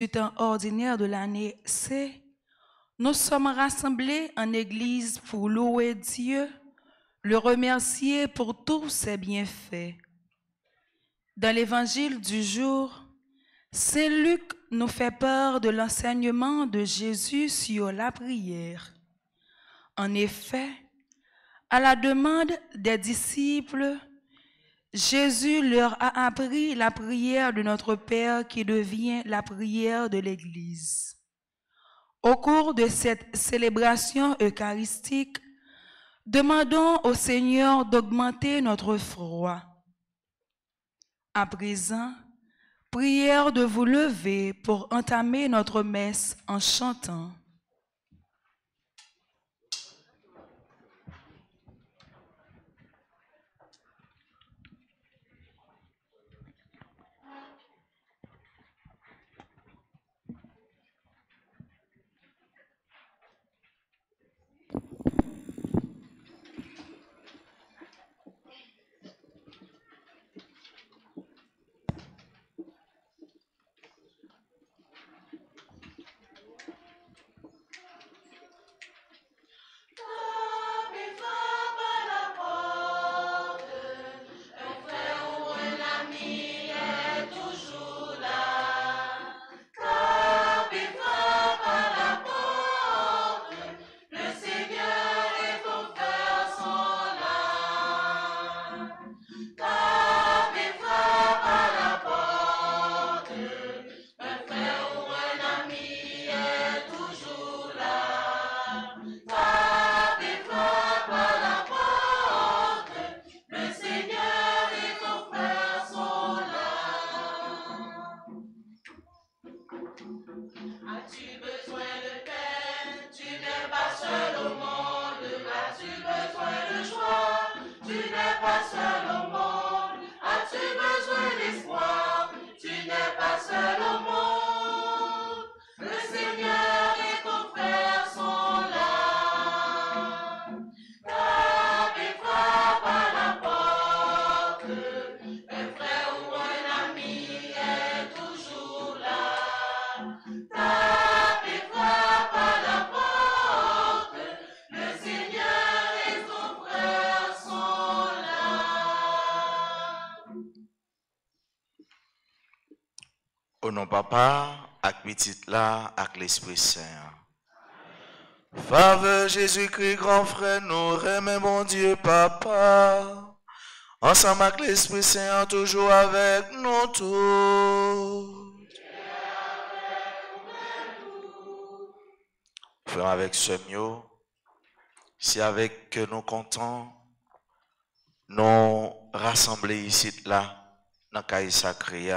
du temps ordinaire de l'année C, nous sommes rassemblés en Église pour louer Dieu, le remercier pour tous ses bienfaits. Dans l'Évangile du jour, Saint Luc nous fait part de l'enseignement de Jésus sur la prière. En effet, à la demande des disciples, Jésus leur a appris la prière de notre Père qui devient la prière de l'Église. Au cours de cette célébration eucharistique, demandons au Seigneur d'augmenter notre foi. À présent, prière de vous lever pour entamer notre messe en chantant. Au nom papa, ak petit là, ak l'Esprit Saint. Faveur Jésus-Christ, grand frère, nous remet mon Dieu papa. Ensemble avec l'Esprit Saint, toujours avec nous tous. Frère avec ce mieux, si avec que nous comptons, nous rassembler ici là, dans le cahier sacré,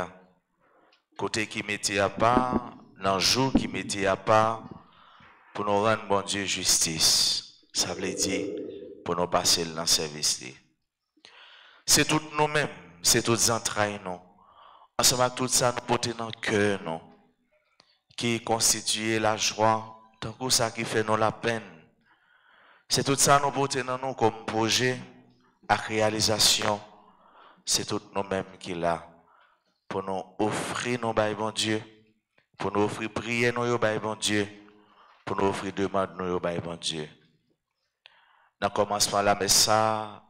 côté qui mettait à part, dans le jour qui mettait à part, pour nous rendre bon Dieu justice. Ça veut dire pour nous passer dans le service. C'est tout nous-mêmes, c'est toutes les entrailles nous. Ensemble avec tout ça, nous portons dans le cœur nous, qui constitue la joie, tant que ça qui fait nous la peine. C'est tout ça nous portons dans nous comme projet à réalisation. C'est tout nous-mêmes qui là pour nous offrir nos bails bon Dieu, pour nous offrir prier nos bails bon Dieu, pour nous offrir demande nos bails bon Dieu. Dans le commencement de la messe, à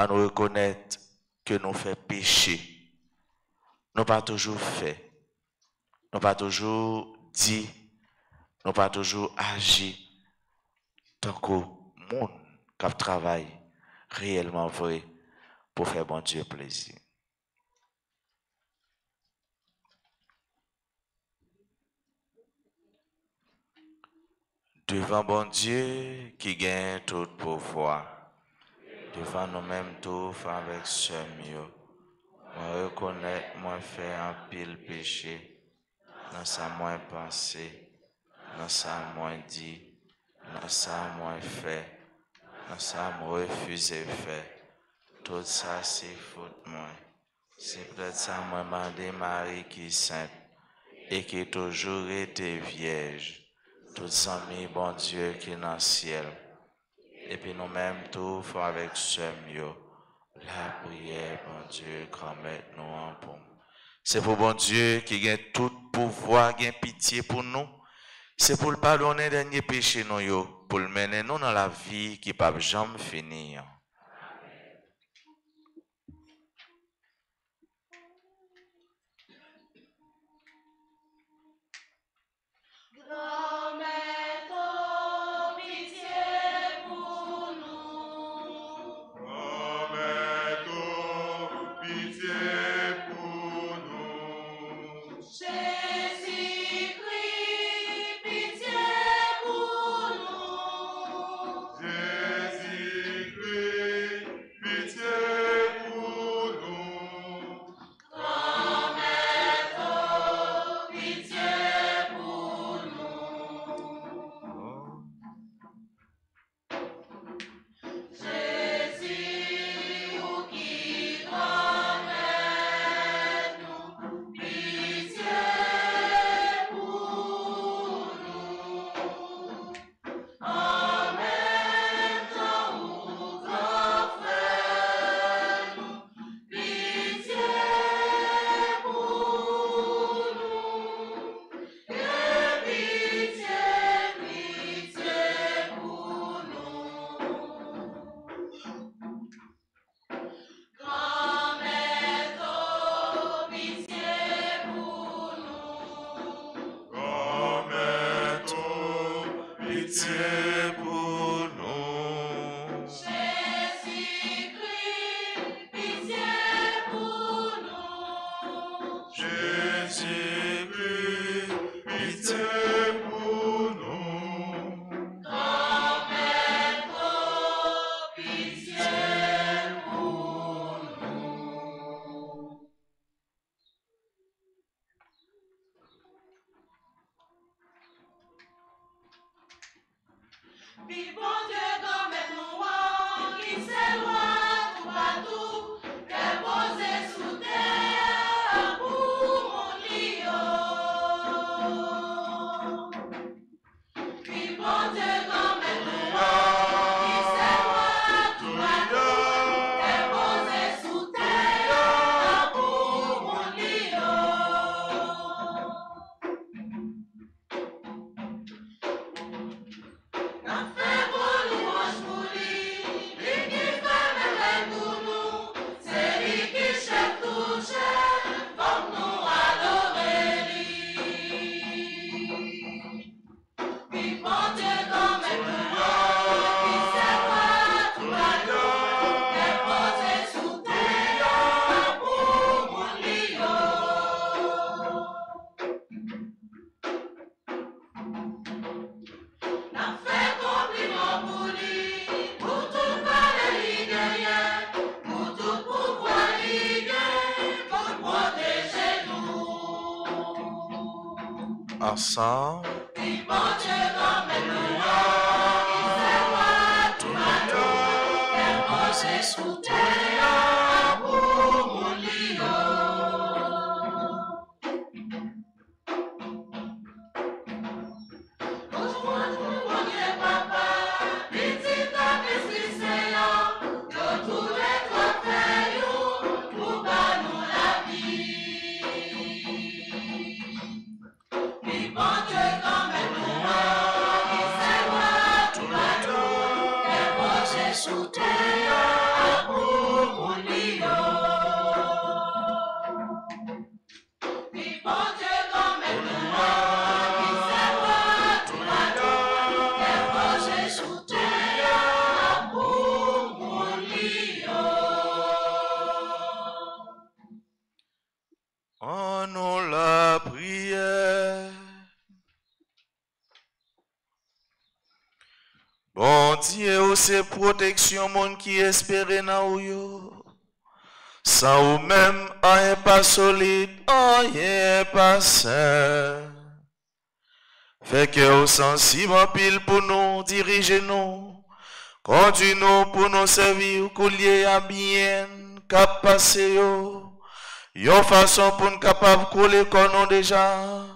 nous reconnaître que nous faisons péché. Nous pas toujours fait. Nous pas toujours dit. Nous pas toujours agi. Tant que monde qui travaille réellement vrai pour faire bon Dieu plaisir. Devant bon Dieu qui gagne tout pouvoir, devant nous-mêmes tout avec ce mieux, moi reconnaître, moi faire un pile péché, dans sa moins pensé, dans sa moins dit, dans sa moins fait, dans sa moins refusé fait. Tout ça c'est faute moi. C'est peut-être ça moi demandé Marie qui est sainte et qui toujours été vierge. Tous amis, bon Dieu qui est dans le ciel. Et puis nous-mêmes, tout faut avec ce mieux. La prière, bon Dieu, grand-mère, nous en pomme. C'est pour bon Dieu qui gagne tout pouvoir, gain pitié pour nous. C'est pour le pardonner dernier péché nous yo, pour le mener nous dans la vie qui ne peut jamais finir. Ensemble. C'est protection monde qui espère dans yo. Sans ou même rien pas solide, rien pas sain. Fait que au sensible en pile pour nous diriger nous. Continue pour nous servir coulier à bien cap passer yo. Yon façon pour nous capable couler comme nous déjà.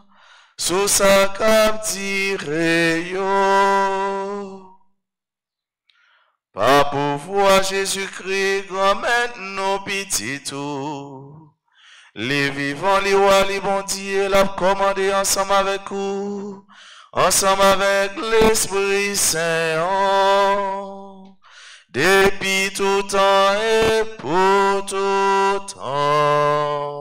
Sous sa cap dire yo. Par pouvoir Jésus-Christ, grand-mère nos petits tout. Les vivants, les rois, les bon Dieu, l'a commandé ensemble avec vous, ensemble avec l'Esprit Saint, depuis tout temps et pour tout temps.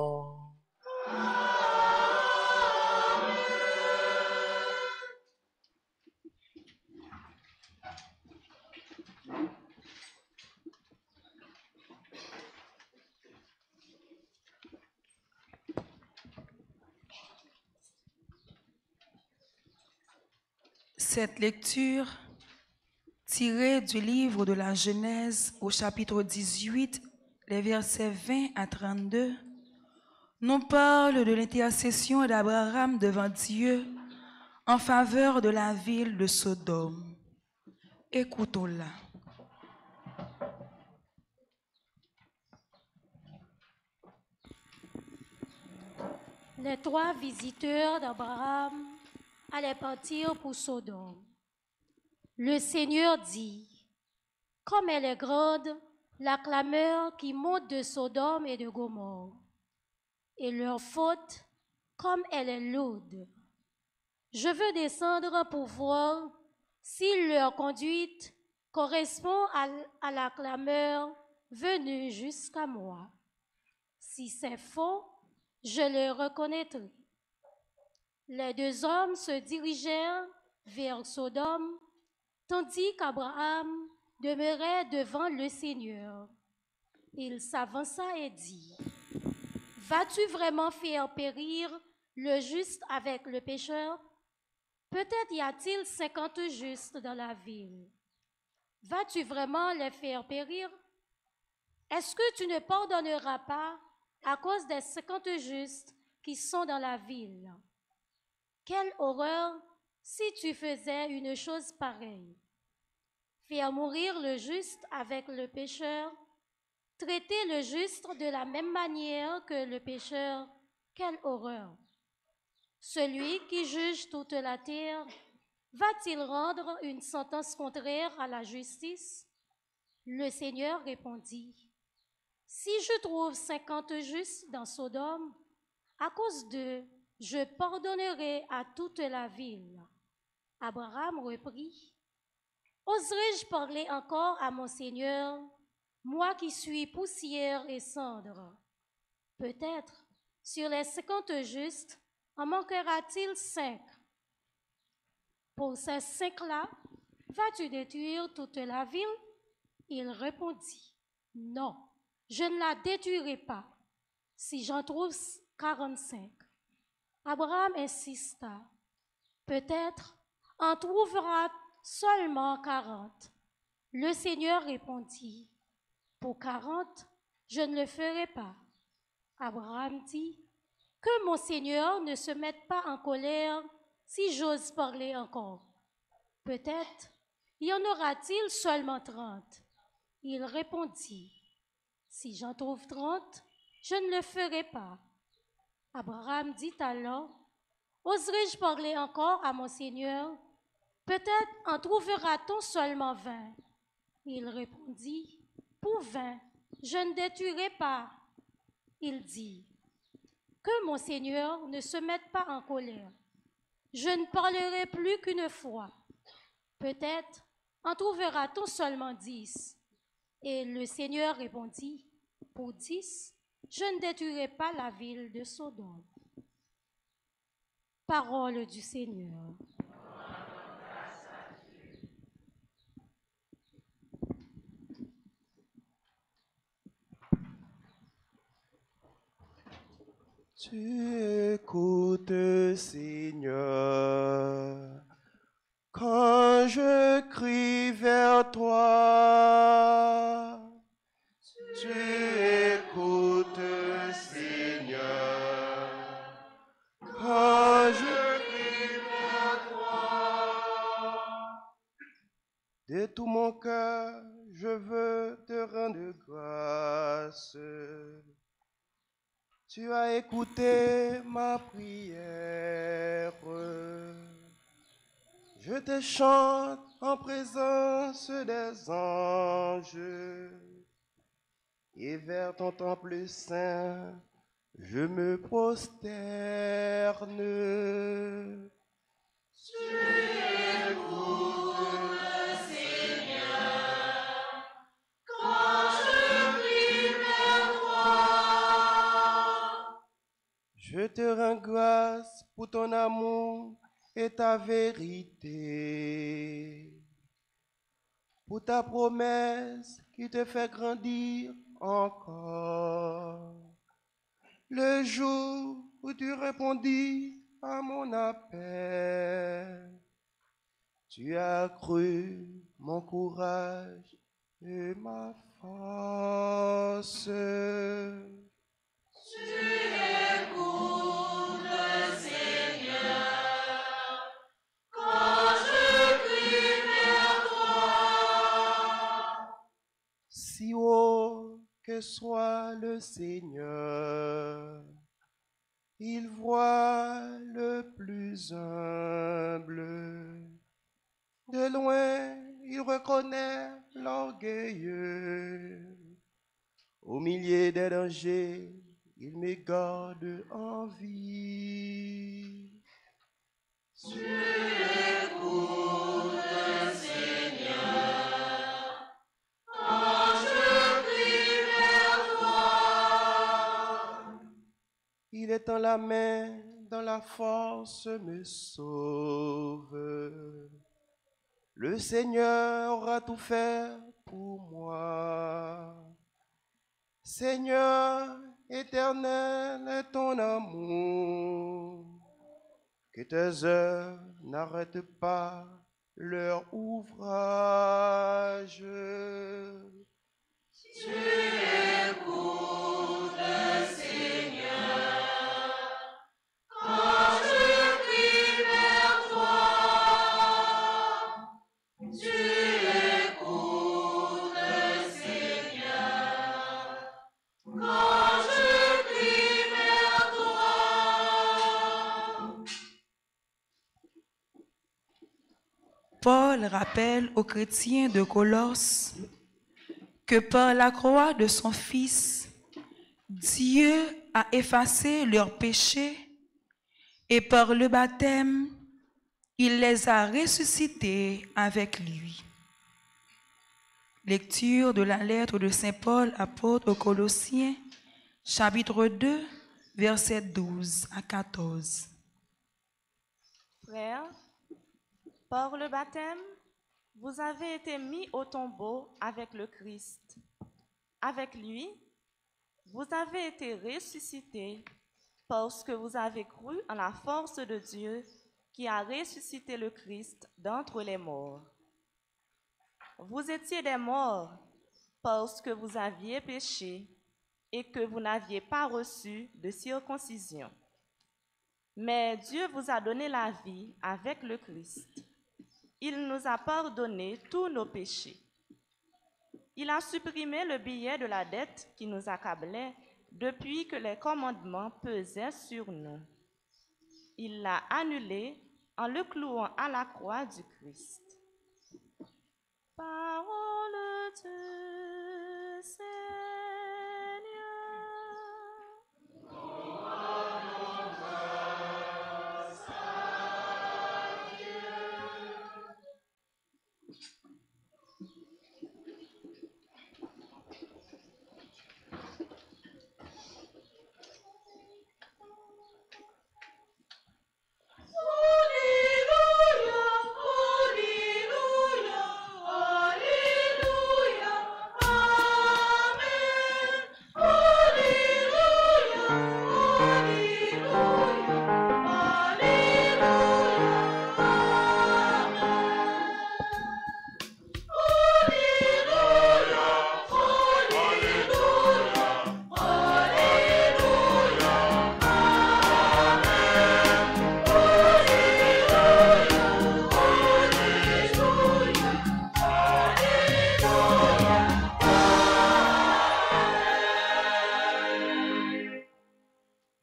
Cette lecture, tirée du livre de la Genèse au chapitre 18, les versets 20 à 32, nous parle de l'intercession d'Abraham devant Dieu en faveur de la ville de Sodome. Écoutons-la. Les 3 visiteurs d'Abraham allaient partir pour Sodome. Le Seigneur dit, « Comme elle est grande, la clameur qui monte de Sodome et de Gomorrhe, et leur faute, comme elle est lourde. Je veux descendre pour voir si leur conduite correspond à la clameur venue jusqu'à moi. Si c'est faux, je le reconnaîtrai. » Les 2 hommes se dirigèrent vers Sodome, tandis qu'Abraham demeurait devant le Seigneur. Il s'avança et dit, « Vas-tu vraiment faire périr le juste avec le pécheur? Peut-être y a-t-il 50 justes dans la ville. Vas-tu vraiment les faire périr? Est-ce que tu ne pardonneras pas à cause des 50 justes qui sont dans la ville? Quelle horreur si tu faisais une chose pareille! Faire mourir le juste avec le pécheur, traiter le juste de la même manière que le pécheur, quelle horreur! Celui qui juge toute la terre, va-t-il rendre une sentence contraire à la justice? » Le Seigneur répondit, « Si je trouve 50 justes dans Sodome, à cause d'eux, je pardonnerai à toute la ville. » Abraham reprit, « Oserais-je parler encore à mon Seigneur, moi qui suis poussière et cendre? Peut-être, sur les 50 justes, en manquera-t-il 5. Pour ces 5-là, vas-tu détruire toute la ville? » Il répondit, « Non, je ne la détruirai pas, si j'en trouve 45. » Abraham insista, « Peut-être en trouvera seulement 40. » Le Seigneur répondit, « Pour 40, je ne le ferai pas. » Abraham dit, « Que mon Seigneur ne se mette pas en colère si j'ose parler encore. Peut-être y en aura-t-il seulement 30. » Il répondit, « Si j'en trouve 30, je ne le ferai pas. » Abraham dit alors, « Oserais-je parler encore à mon Seigneur? Peut-être en trouvera-t-on seulement 20. » Il répondit, « Pour 20, je ne détruirai pas. » Il dit, « Que mon Seigneur ne se mette pas en colère. Je ne parlerai plus qu'une fois. Peut-être en trouvera-t-on seulement 10. » Et le Seigneur répondit, « Pour 10, je ne détruirai pas la ville de Sodome. » Parole du Seigneur. Tu écoutes, Seigneur, quand je crie vers toi. Tu écoutes, Seigneur, quand je crie vers toi. De tout mon cœur, je veux te rendre grâce. Tu as écouté ma prière. Je te chante en présence des anges. Et vers ton temple saint, je me prosterne. Je te rends grâce pour ton amour et ta vérité, pour ta promesse qui te fait grandir encore. Le jour où tu répondis à mon appel, tu as accru mon courage et ma force. Si haut que soit le Seigneur, il voit le plus humble. De loin, il reconnaît l'orgueilleux. Au milieu des dangers, il me garde en vie. Tu écoutes le Seigneur quand je prie vers toi. Il étend la main dans la force me sauve. Le Seigneur aura tout fait pour moi. Seigneur, éternel est ton amour. Que tes œuvres n'arrêtent pas leur ouvrage. Tu écoutes le Seigneur quand je prie vers toi. Tu écoutes le Seigneur quand je prie vers toi. Paul rappelle aux chrétiens de Colosse que par la croix de son Fils, Dieu a effacé leurs péchés et par le baptême, il les a ressuscités avec lui. Lecture de la lettre de Saint Paul, apôtre aux Colossiens, chapitre 2, versets 12 à 14. Frères, par le baptême, vous avez été mis au tombeau avec le Christ. Avec lui, vous avez été ressuscités parce que vous avez cru en la force de Dieu qui a ressuscité le Christ d'entre les morts. Vous étiez des morts parce que vous aviez péché et que vous n'aviez pas reçu de circoncision. Mais Dieu vous a donné la vie avec le Christ. Il nous a pardonné tous nos péchés. Il a supprimé le billet de la dette qui nous accablait depuis que les commandements pesaient sur nous. Il l'a annulé en le clouant à la croix du Christ. Parole du Seigneur.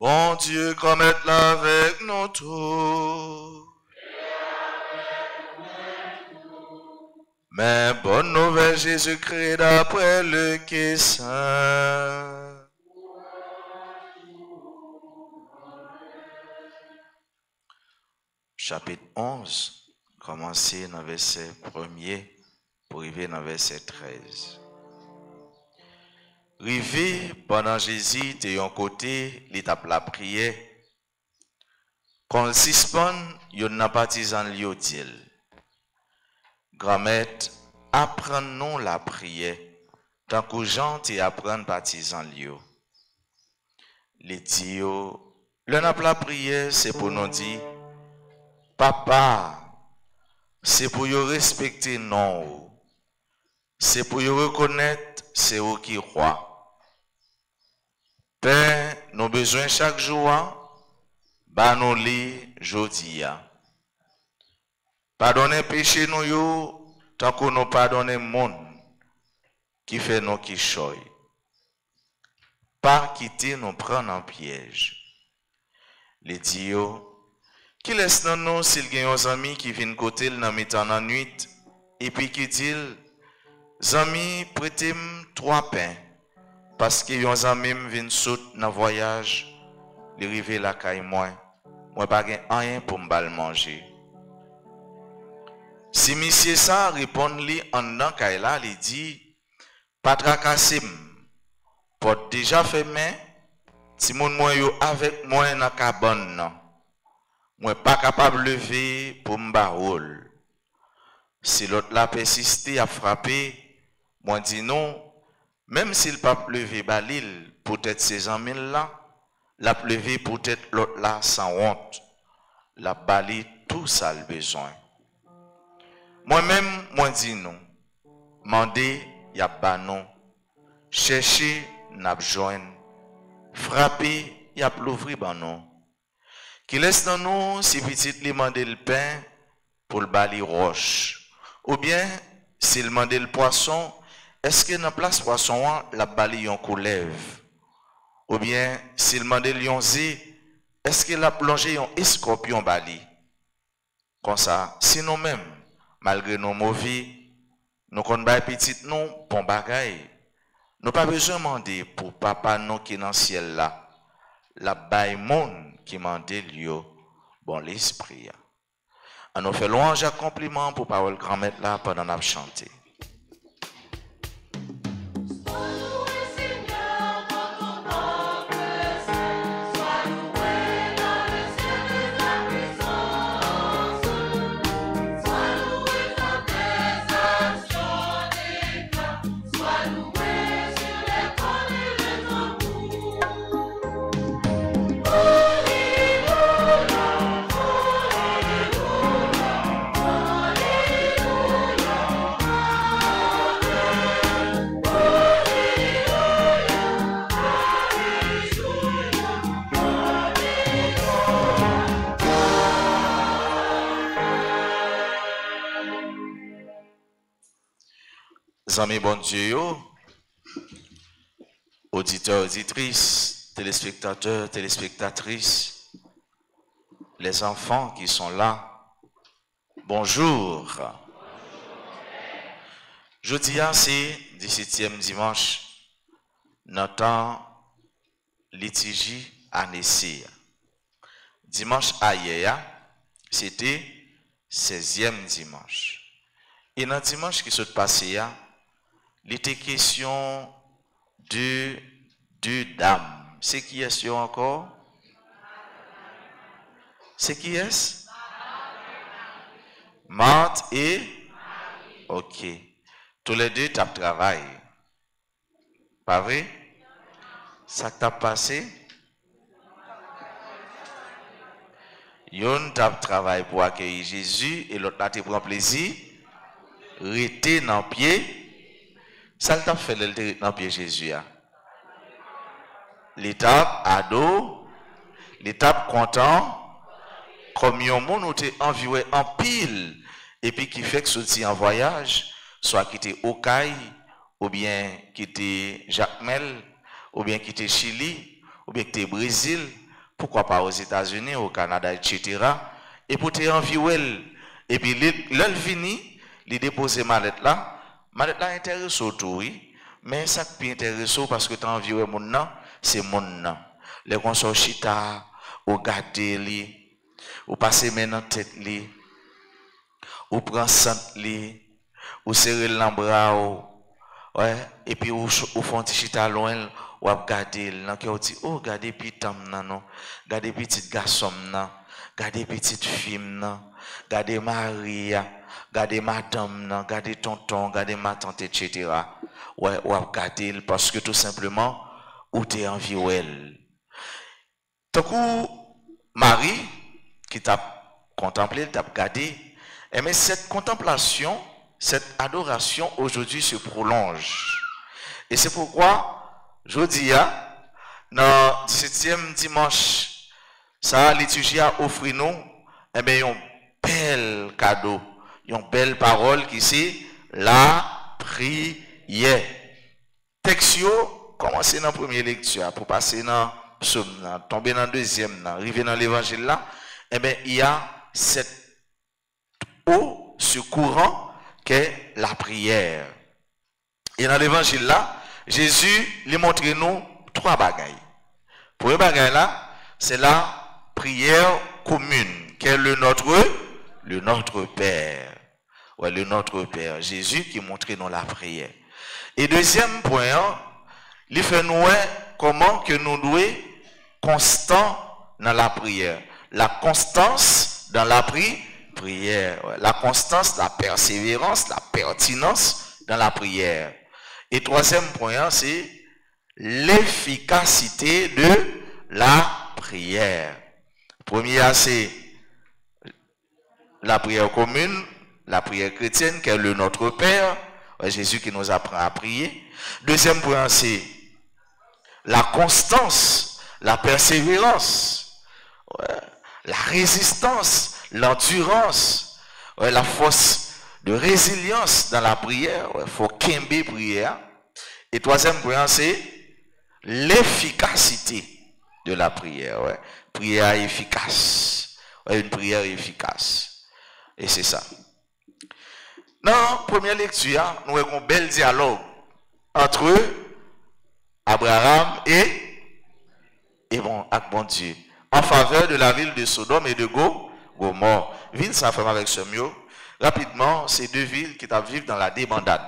Bon Dieu, comme être là avec nous tous. Mais bonne nouvelle, Jésus-Christ, d'après le qui est saint. chapitre 11, commencer dans le verset 1er pour arriver dans le verset 13. Rivé pendant Jésus était un côté, l'étape la prière. Quand il suspend, il n'a pas partisan lieu dit. Grand-mère, apprenons la prière, tant que gens t'y apprennent partisan lieu. Les dieux, le n'a la prière, c'est pour nous dire, papa, c'est pour vous respecter non, c'est pour vous reconnaître, c'est vous qui roi. Père, nous besoin chaque jour, bah nous li jodi. Pardonnez péché nous yo, tant que nous pardonnez monde qui fait nous qui choy. Pas quitter nous prendre en piège. Les dieux, qui laisse nous s'il y a un ami qui vient côté dans mi-temps en nuit, et puis qui dit, amis, prêtez-moi 3 pains. Parce que yon ami vient saute dans voyage, li rive la caille moi pas gen rien pour m'bal manger. Si monsieur ça répond li en dans caille là, li dit pas tracasser porte déjà fermé, si mon moi yo avec moi dans cabane nan. Moi pas capable lever pour m'barol. Si l'autre la persisté à frapper, moi dit non. Même s'il pas levé balil, peut-être ces amis là, la levé peut-être l'autre là sans honte, la bali tout ça le besoin. Moi-même, moi dis non. Mandé, y a pas non. Chercher, n'a besoin. Frapper, y a l'ouvrir ban non. Qui laisse dans nous si petit li mandé le pain pour le bali roche. Ou bien, s'il mandé le poisson, est-ce que dans la place poisson, la bali yon coulève? Ou bien, s'il demande lion zé, est-ce que la plongé yon escorpion bali? Comme ça, si nous-mêmes, malgré nos mauvais, nous connaissons petit nous, bon bagay, nous pas besoin de demander pour papa non qui est dans le ciel là, la baille monde qui mande lieu, bon l'esprit. On nous fait louange et compliment pour parole grand-mère là pendant qu'on chanté. Amis bon Dieu, auditeurs, auditrices, téléspectateurs, téléspectatrices, les enfants qui sont là, bonjour. Jeudi, c'est 17e dimanche, notre liturgie à Nessia. Dimanche hier, c'était 16e dimanche. Et dans le dimanche qui s'est passé, il était question de deux dames. C'est qui est-ce encore? C'est qui est-ce? Marthe et? Ok. Tous les deux tapent travail. Pas vrai? Ça t'a passé? Yon tape travail pour accueillir Jésus et l'autre là te prend plaisir. Rester dans le pied. Ça t'a fait le dans pied Jésus. L'étape ado, l'étape content, comme yon moun ou te envié en pile, et puis qui fait que sorti en voyage, soit qui était au Caille, ou bien qui était Jacmel, ou bien qui était Chili, ou bien qui était Brésil, pourquoi pas aux États-Unis, au Canada, etc. Et pour te envié, et puis l'elle fini, il dépose ma lettre là. Malette là intéresse tout, oui. Mais ça qui intéresse parce que tu as envie de mon nom, c'est mon nom. Les consorts chita, ou gâter li, ou passer maintenant tête li, ou prend centre li, ou serrer l'embras ouais, et puis ou font petit chita loin, ou regarder là que dit oh regardez petit homme non, regardez petit garçon nan, regardez petite fille nan, regardez Maria, regardez madame nan, regardez tonton, regardez ma tante etc. Ouais, ou regarder parce que tout simplement ou t'es envie elle. Tant que Marie qui t'a contemplé, t'a regardé, mais cette contemplation, cette adoration aujourd'hui se prolonge. Et c'est pourquoi, je dis, dans le 17e dimanche, ça, la liturgie a offert nous, un bel cadeau, une belle parole qui c'est la prière. Textio, commencez dans la première lecture, pour passer dans psaume, tomber dans la deuxième, arriver dans l'évangile là, il y a cette eau, ce courant qu'est la prière. Et dans l'évangile là, Jésus lui montre nous trois bagailles. Pour le bagaille là, c'est la prière commune, qu'est le Notre Père. Ouais, le Notre Père. Jésus qui montre nous la prière. Et deuxième point, il fait nous comment que nous devons constant dans la prière. La constance dans la prière. Ouais. La constance, la persévérance, la pertinence dans la prière. Et troisième point, c'est l'efficacité de la prière. Premier, c'est la prière commune, la prière chrétienne, qui est le Notre Père, Jésus qui nous apprend à prier. Deuxième point, c'est la constance, la persévérance, la résistance, l'endurance, la force de résilience dans la prière. Il faut qu'aimer prière. Et troisième point, c'est l'efficacité de la prière. Prière efficace. Une prière efficace. Et c'est ça. Dans la première lecture, nous avons un bel dialogue entre Abraham et bon Dieu, en faveur de la ville de Sodome et de Gomorrhe. Ville, ça fait avec ce mieux. Rapidement, ces deux villes qui vivent dans la débandade.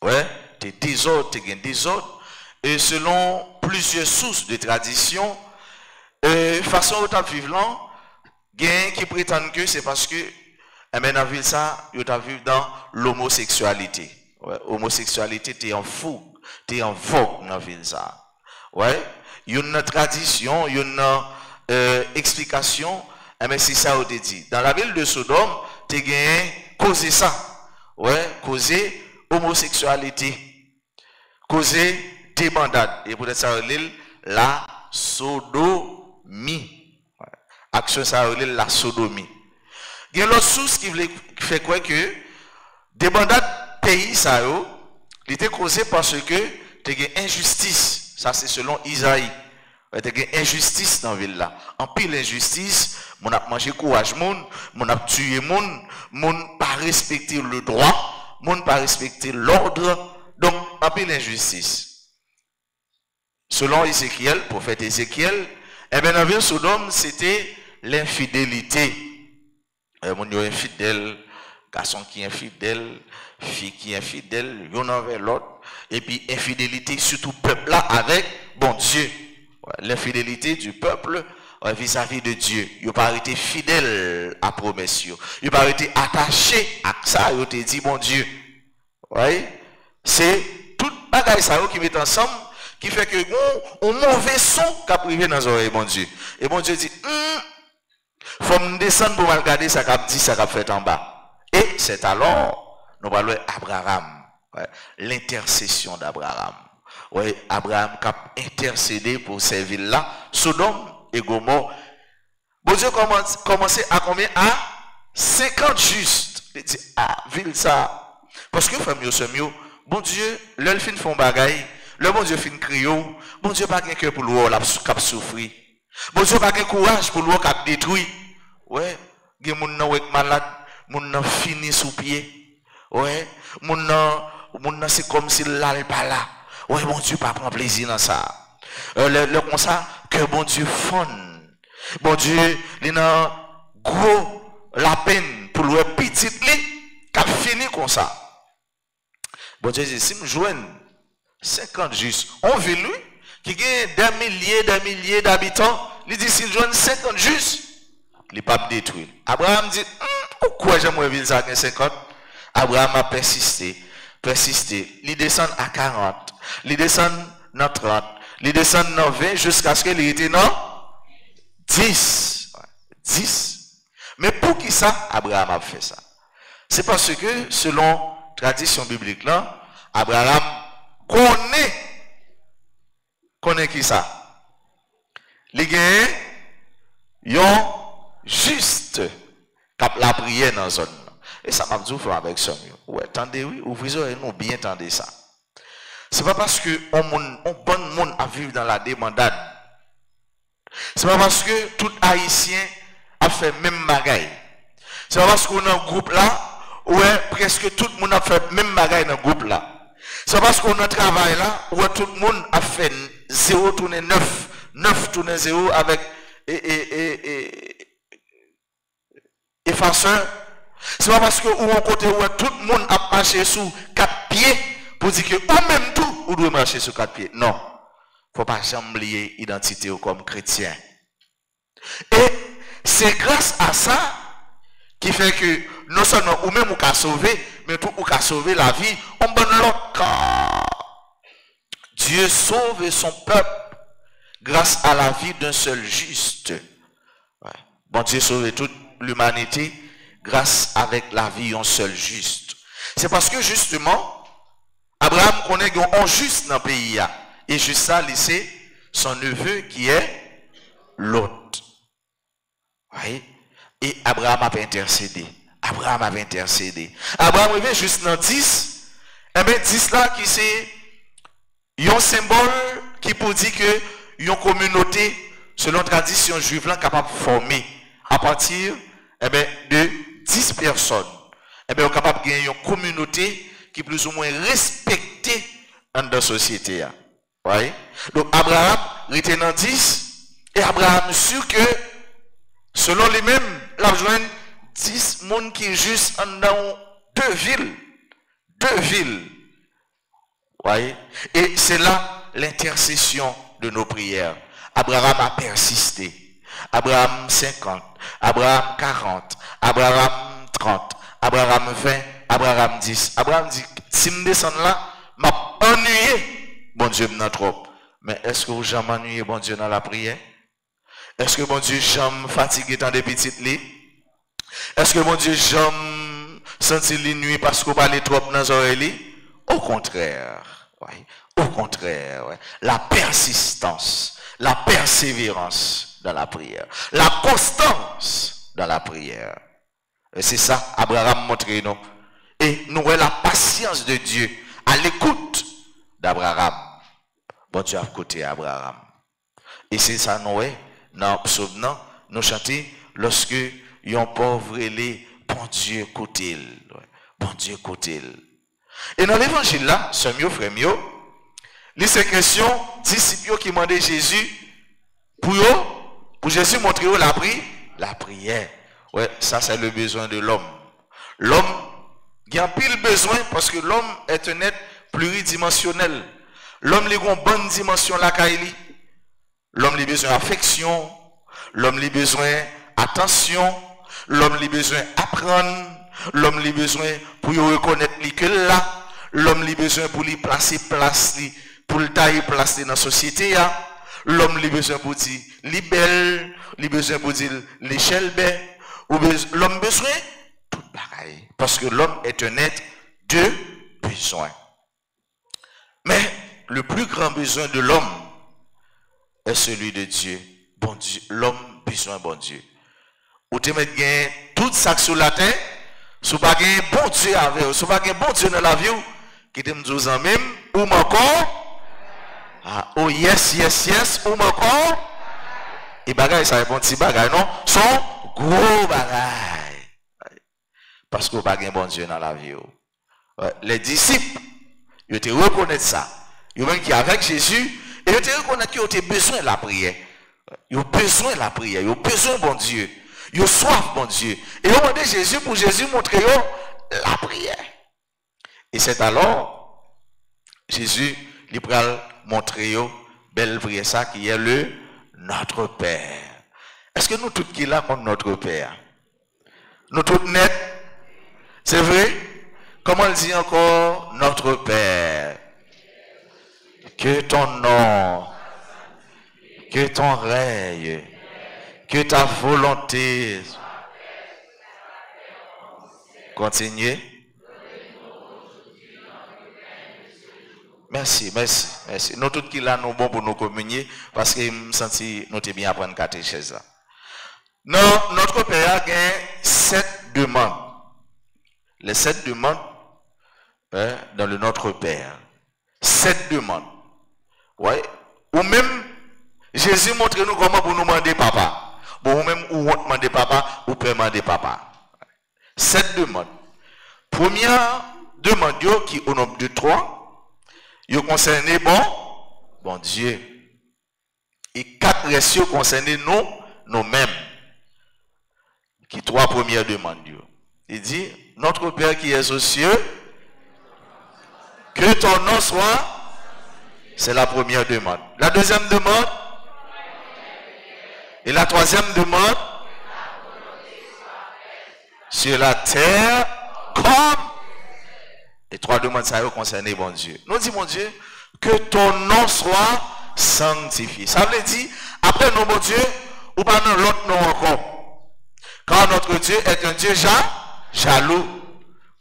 Ouais, t'es désordre, t'es désordre. Et selon plusieurs sources de tradition, façon dont tu vivre là, gain qui prétendent que c'est parce que dans la ville ça, tu vivre dans l'homosexualité. Ouais, homosexualité, t'es en fougue, t'es en vogue dans la ville ça. Ouais, il y a une tradition, il y a une explication, mais c'est ça on te dit. Dans la ville de Sodome, tu as causé ça. Ouais, causé homosexualité, causé débandade. Et peut-être ça relève la sodomie. Ouais. Action ça relève la sodomie. Il y a l'autre source qui fait quoi que débandade pays ça il était causé parce que tu as injustice. Ça c'est selon Isaïe. Tu as injustice dans la ville là. En pile injustice, mon a mangé courage mon a tué mon pas respecter le droit, mon pas respecter l'ordre. Donc en pile injustice. Selon Ézéchiel, prophète Ézéchiel, dans la ville Sodome, c'était l'infidélité. Mon yo infidèle, garçon qui est infidèle, fille qui est infidèle, l'un envers l'autre, et puis infidélité surtout peuple là avec bon Dieu. L'infidélité du peuple vis-à-vis de Dieu. Il n'a pas été fidèle à promesse. Il n'a pas été attaché à ça. Il a dit bon Dieu. C'est tout bagaille ça qui met ensemble qui fait que on mauvais son qu'a privé dans les oreilles bon Dieu. Et bon Dieu dit faut me descendre pour regarder ça qu'a dit ça qu'a fait en bas. Et c'est alors nous parlons d'Abraham, l'intercession d'Abraham. Oui, Abraham qui a intercédé pour ces villes-là, Sodome et Gomorrhe. Bon Dieu commençait à combien? À 50 justes. Il dit, ville ça. Parce que, famille, bon Dieu, l'œil fin font bagaille, le bon Dieu fin crier, bon Dieu pas qu'un cœur pour l'eau, qui souffrir. Bon Dieu pas qu'un courage pour l'eau qui a détruit. Ouais, il y a des gens qui sont malades, des gens fini sous pied. Ouais, des gens c'est comme si l'al pas là. Ouais, bon Dieu, pas prendre plaisir dans ça. Le comme ça, que bon Dieu fonde. Bon Dieu, il a gros la peine pour le petit li, qui a fini comme ça. Bon Dieu dit, si je joigne 50 justes, on veut lui, qui gagne des milliers d'habitants, il dit, s'il joigne 50 justes, il pas détruit. Abraham dit, pourquoi j'aimerais vivre ça 50? Abraham a persisté. Il descend à 40, il descend à 30, il descend à 20 jusqu'à ce qu'il était dans 10. 10. Mais pour qui ça, Abraham a fait ça? C'est parce que, selon tradition biblique là, Abraham connaît qui ça? Les gains, yon juste cap la prière dans la zone. Et ça m'a dit avec ça. Ouais, attendez, oui, ouvrez nous bien entendez ça. C'est pas parce que on bon monde à vivre dans la débandade. C'est pas parce que tout haïtien a fait même bagaille. C'est pas parce qu'on a un groupe là, ouais, presque tout le monde a fait même bagaille dans le groupe là. C'est parce qu'on a un travail là, où tout le monde a fait 0 tourner 9, 9 tourner 0 avec effaceur. C'est pas parce que ou un côté où tout le monde a marché sous 4 pieds pour dire que ou même tout, ou doit marcher sur 4 pieds. Non. Faut pas jamais oublier l'identité comme chrétien. Et c'est grâce à ça qui fait que non seulement ou même ou qu'à sauver, mais tout ou qu'à sauver la vie, on donne l'autre. Dieu sauve son peuple grâce à la vie d'un seul juste. Ouais. Bon Dieu sauve toute l'humanité grâce avec la vie d'un seul juste. C'est parce que justement, Abraham connaît un juste dans le pays. Et juste ça, c'est son neveu qui est Lot. Oui. Et Abraham a intercédé. Abraham est juste dans 10. Et bien 10 là qui c'est un symbole qui peut dire que une communauté, selon la tradition juive, là, capable de former à partir de 10 personnes. Et bien on est capable de gagner une communauté qui est plus ou moins respectée dans la société. Oui. Donc Abraham était dans 10 et Abraham sûr que selon lui-même, il a besoin 10 personnes qui sont juste dans 2 villes. 2 villes. Oui. Et c'est là l'intercession de nos prières. Abraham a persisté. Abraham 50, Abraham 40, Abraham 30, Abraham 20, Abraham 10. Abraham dit, si je descends là, m'a ennuyé. Bon Dieu m'a trop. Mais est-ce que vous jamais ennuyé bon Dieu dans la prière? Est-ce que bon Dieu jamais fatigué dans des petites lits? Est-ce que bon Dieu jamais senti les nuits parce qu'on parlait trop dans les oreilles? Au contraire. Oui. Au contraire. Oui. La persistance, la persévérance dans la prière, la constance dans la prière. Et c'est ça, Abraham montre nous. Et nous voyons la patience de Dieu à l'écoute d'Abraham. Bon Dieu a côté Abraham. Et c'est ça, nous voyons, dans le psaume, nous chantons lorsque yon pauvre les bon Dieu côté. Bon Dieu côté. Et dans l'évangile là, ce mieux frère mieux, les ces questions, disciples qui demandaient Jésus pour Jésus montrer la prière. Ouais, ça c'est le besoin de l'homme. L'homme, il a pile besoin parce que l'homme est un être pluridimensionnel. L'homme, il a une bonne dimension la kaili. L'homme, il a besoin d'affection. L'homme, il a besoin d'attention. L'homme, il a besoin d'apprendre. L'homme, il a besoin pour reconnaître que là. L'homme, il a besoin pour lui placer place, pour le tailler place dans la société. L'homme, il a besoin pour dire libelle. Il a besoin pour dire l'échelle belle. L'homme a besoin tout pareil. Parce que l'homme est un être de besoin. Mais le plus grand besoin de l'homme est celui de Dieu. Bon Dieu, l'homme besoin bon Dieu. Ou te mettre tout ça sur la terre, si pas un bon Dieu avec vous, si pas un bon Dieu dans la vie, qui te dit en même, ou encore, oh yes, ou encore, et bagaille, ça répond petit bagaille, non? Son gros bagaille. Parce qu'on n'a pas un bon Dieu dans la vie. Les disciples, ils te reconnaissent ça. Ils même qui avec Jésus, et ils te reconnaissent qu'ils ont besoin de la prière. Ils ont besoin de la prière, ils ont besoin de bon Dieu. Ils ont soif, bon Dieu. Et ils ont demandé Jésus pour Jésus montrer la prière. Et c'est alors Jésus lui pral montrer belle prière ça qui est le Notre Père. Est-ce que nous tous qui là contre notre Père? Nous tous net? C'est vrai? Comment il dit encore Notre Père? Que ton nom, que ton règne, que ta volonté continue. Merci, merci, merci. Nous tous qui là, nous bon pour nous communier parce que je me sens nous t'es bien apprendre catéchèse là. Non, notre Père a 7 demandes. Les 7 demandes dans le Notre Père. 7 demandes. Ouais. Ou même, Jésus montre nous comment pour nous demander papa. Bon, ou même, ou on demander papa, ou peut demander papa. 7 demandes. Première demande, qui au nombre de 3, il concerne bon Dieu. Et 4 restes concernent nous-mêmes. Qui 3 premières demandes. Il dit, notre Père qui est aux cieux, que ton nom soit, c'est la première demande. La deuxième demande, et la troisième demande, sur la terre, comme, les 3 demandes, ça concerne bon Dieu. Nous disons, bon Dieu, que ton nom soit sanctifié. Ça veut dire, après nous, bon Dieu, ou pas dans l'autre nom encore. Car notre Dieu est un Dieu jaloux.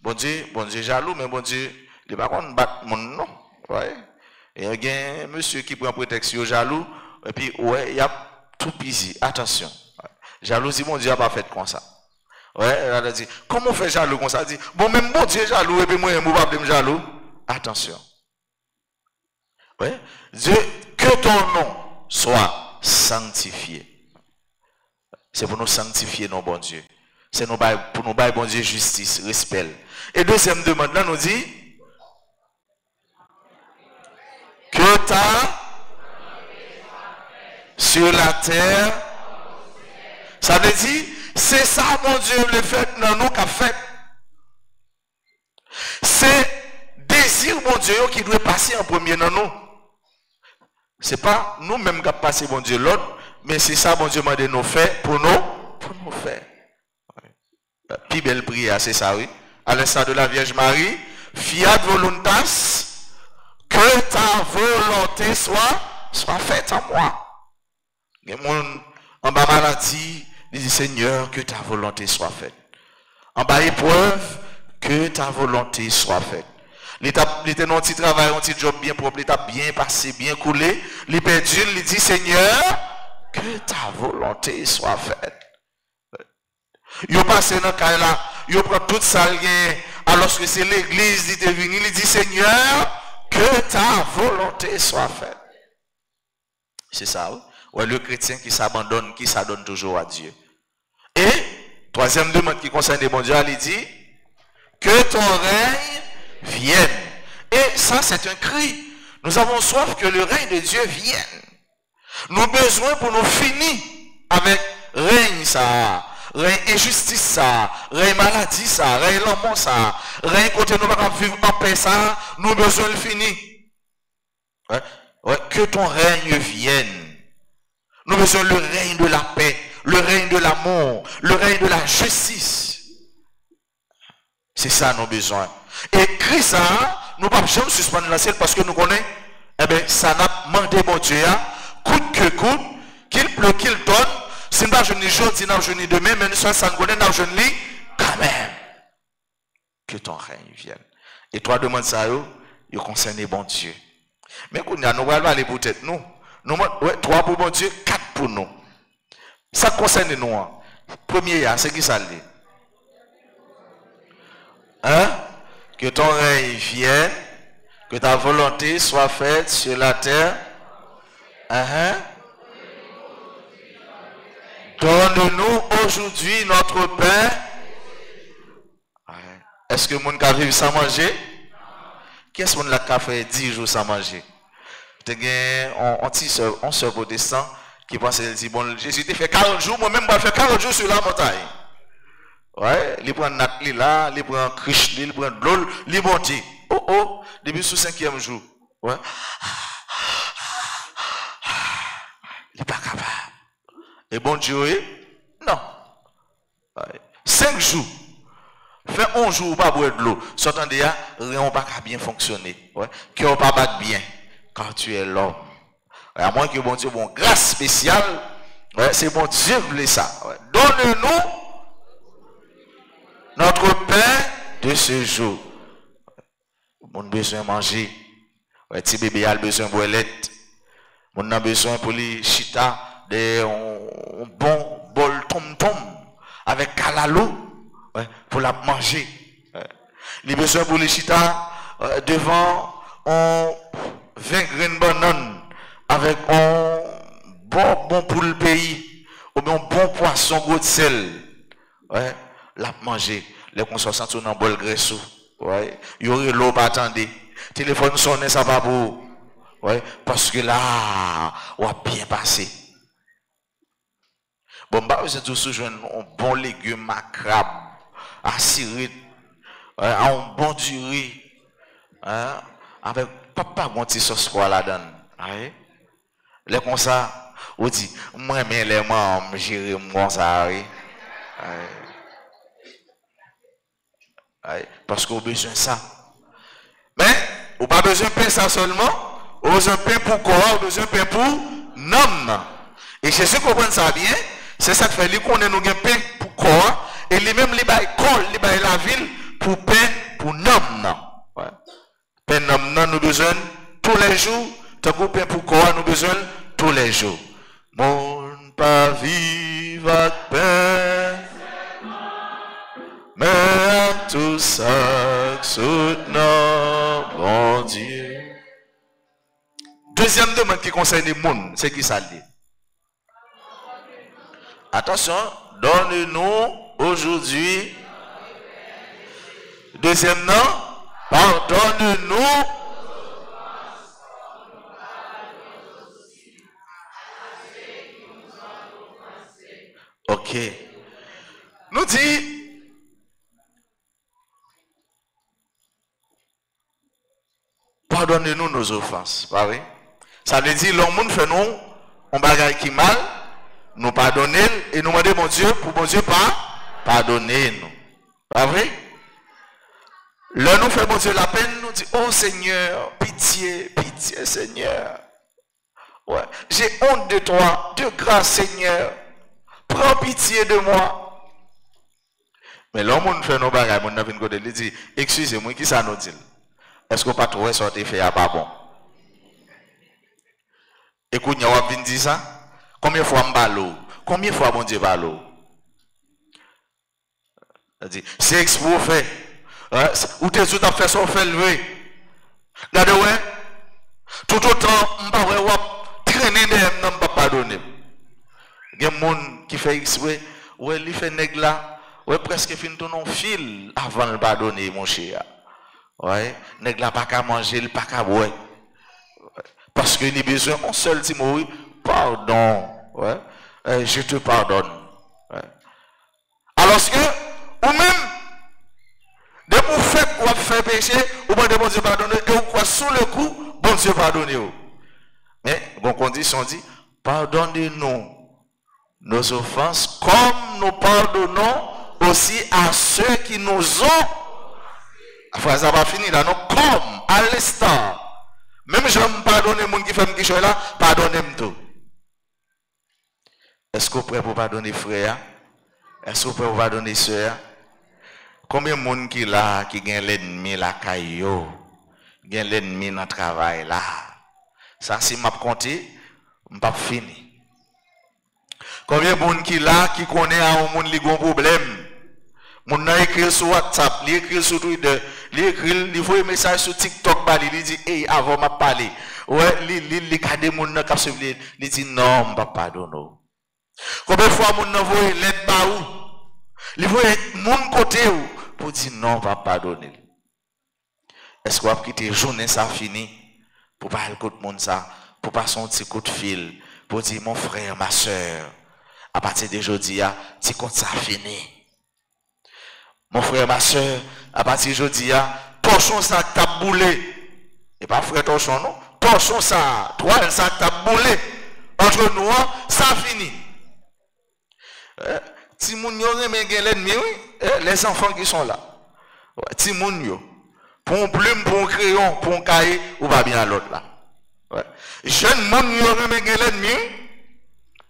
Bon Dieu jaloux, mais bon Dieu, il va pas battre mon nom. Ouais. Et il y a un monsieur qui prend protection jaloux, et puis, ouais, il y a tout pisé. Attention. Jalousie, mon Dieu n'a pas fait comme ça. Ouais, elle a dit, comment on fait jaloux comme ça? Elle dit, bon, même mon Dieu est jaloux, et puis moi, je ne vais pas jaloux. Attention. Ouais. Dieu, que ton nom soit sanctifié. C'est pour nous sanctifier, nos bon Dieu. C'est pour nous bailler, bon Dieu, justice, respect. Et deuxième demande, là, nous dit, que ta sur la terre, ça veut dire, c'est ça, mon Dieu, le fait, non, nous, qu'a fait. C'est désir, mon Dieu, qui doit passer en premier dans nous. C'est pas nous-mêmes qui passons, mon Dieu, l'autre. Mais c'est ça, bon Dieu m'a dit nous faire pour nous faire. La plus belle prière, c'est ça, oui. À l'instar de la Vierge Marie, fiat voluntas, que ta volonté soit faite en moi. Il y a mon en bas maladie, il dit Seigneur, que ta volonté soit faite. En bas épreuve, que ta volonté soit faite. L'état dans un petit travail, un petit job bien propre, l'état bien passé, bien coulé. Il perdu, il dit Seigneur, que ta volonté soit faite. Yo passé dans cas là, yo prend tout ça alors que c'est l'église qui est venue, il dit Seigneur, que ta volonté soit faite. C'est ça, oui. Ouais, le chrétien qui s'abandonne, qui s'adonne toujours à Dieu. Et troisième demande qui concerne les bon Dieu, il dit que ton règne vienne. Et ça c'est un cri. Nous avons soif que le règne de Dieu vienne. Nous avons besoin pour nous finir avec règne ça, règne injustice ça, règne maladie ça, règne l'amour ça, règne côté nous pas vivre en paix ça, nous avons besoin de finir. Ouais, ouais, que ton règne vienne. Nous avons besoin le règne de la paix, le règne de l'amour, le règne de la justice. C'est ça nos besoins. Et Christ ça, nous ne pouvons pas suspendre la scène parce que nous connaissons, eh bien, ça n'a demandé mon Dieu, coûte que coûte, qu'il pleut, qu'il donne, si nous n'avons pas jour, si nous n'avons pas demain, mais nous sommes sans connaître, nous n'avons pas quand même. Que ton règne vienne. Et toi, demande ça, il concerne bon Dieu. Mais quand nous allons aller peut-être nous. Ouais, 3 pour bon Dieu, 4 pour nous. Ça concerne nous. Premier, c'est qui ça dit? Hein? Que ton règne vienne, que ta volonté soit faite sur la terre. Donne-nous aujourd'hui notre pain. Est-ce que le monde qui vivre sans manger? Qui est-ce qui a fait 10 jours sans manger? On sœur protestant qui pense, elle dit, bon, Jésus t'a fait 40 jours, moi-même, je vais faire 40 jours sur la montagne. Ouais, il prend Nat là, il prend Krish, il prend de l'eau, il monte. Oh, depuis sous 5e jour. Ouais. Il n'est pas capable. Et bon Dieu, non. 5 jours. Fait 11 jours, pas boire de l'eau. S'entendez, rien n'a pas bien fonctionner. Ouais. Cœur pas battre bien. Quand tu es l'homme. À moins que bon Dieu, bon, grâce spéciale, ouais, c'est bon Dieu qui voulait ça. Ouais. Donne-nous notre pain de ce jour. On a besoin de manger. Ouais, petit bébé a besoin de boilette. On a besoin pour les chita de un bon bol tom-tom avec calalo, ouais, pour la manger. Ouais. Il a besoin pour les chita devant un 20 grains de banane avec un bon pour le pays ou bien un bon poisson gros de sel. Ouais, la manger. Les consciences sont dans le bol graisseux. Ouais, il y aurait l'eau pas attendre. Téléphone sonne ça va pour. Ouais, parce que là, on va bien passer. Bon, bah, vous êtes tous un bon légume à crabe, à cirit, à un bon du riz, hein, avec papa, bon petit sauce quoi là-dedans. Ouais. Les comme ça, on dit, moi, mais les membres, j'irai moi ça. Ouais. Ouais. Parce qu'on a besoin de ça. Mais, on n'a pas besoin de pain ça seulement. On a besoin de pain pour corps, on a besoin de pain pour nom. Et c'est ce qu'on comprend ça bien. C'est ça qui fait qu'on a nous pain pour corps. Et lui-même, il va école, la ville pour pain pour nom. Ouais. Pain nom, nous avons besoin tous les jours. Tant que pain pour corps, nous avons besoin tous les jours. Mon pas vivre avec pain. Mais tout ça, soutenant, bon Dieu. Deuxième demande qui concerne les monde, c'est qui ça dit? Attention, donne-nous aujourd'hui. Deuxième nom, pardonne-nous. Ok. Nous dit. Pardonnez-nous nos offenses, pas vrai? Ça veut dire, l'homme fait nous, on bagaille qui mal, nous pardonner et nous demander mon Dieu, pour mon Dieu pas pardonner nous. Pas vrai? Là, nous fait mon Dieu la peine, nous dit, oh Seigneur, pitié, pitié Seigneur. Ouais, j'ai honte de toi, de grâce Seigneur. Prends pitié de moi. Mais l'homme fait nos bagailles, mon ami côté, il dit, excusez-moi, qui ça nous dit? Est-ce qu'on pas trouvé sorti fait à pas bon? Écoute, nous avons dit ça. Combien de fois m'balo? Combien de fois mon Dieu balo? C'est expo fait. Ou t'es tout à fait son fait lever. Regardez, ouais. Tout autant, m'pas ouais, traîner de m'pas pas pardonner. Il y a des gens qui fait exprès. Ouais, il fait nègre là. Ouais, presque fin ton nom fil avant de pardonner, mon cher. Ouais, nèg la pas qu'à manger, il pas qu'à boire. Parce qu'il a besoin d'un seul Timothée, pardon. Ouais. Je te pardonne. Ouais. Alors que, ou même, de vous faire quoi faire péché, ou bien de bon Dieu pardonner, et ou quoi sous le coup, bon Dieu pardonner. Mais, bon condition dit, pardonnez-nous nos offenses, comme nous pardonnons aussi à ceux qui nous ont. La phrase n'a pas fini là, non, comme à l'instant. Même je me pardonne les gens qui font quelque chose là, pardonnez-moi tout. Est-ce que vous êtes prêt pour pardonner frère? Est-ce que vous êtes prêt pour pardonner soeur? Combien de gens qui là, qui ont l'ennemi là, qui ont l'ennemi dans le travail là? Ça, si je compte, je pas fini. Combien de gens qui là, qui connaissent un monde qui a un problème? Mon a écrit sur WhatsApp, il écrit sur Twitter, il voit un message sur TikTok, il dit, hey, avant de parler. Ouais, il regarde mon n'a pas suivi, il dit, non, je ne pas donner. Combien de fois mon n'a voyé l'aide par où? Il voit mon côté où? Pour dire, non, je ne pas donner. Est-ce qu'on va quitter journée ça fini? Pour pas le coup de monde ça, pour pas son petit coup de fil, pour dire mon frère, ma soeur, à partir de aujourd'hui, tu comptes ça fini. Mon frère, ma soeur, à partir de aujourd'hui, torchon ça t'a boulé. Et pas frère torchon, non? Torchon ça, toi, ça t'a boulé. Entre nous, ça fini. Si moun yo reme gen l'ennemi, les enfants qui sont là. Si moun yo, pour un plume, pour un crayon, pour un cahier, ou pas bien à l'autre là. Jeune moun yo reme gen l'ennemi,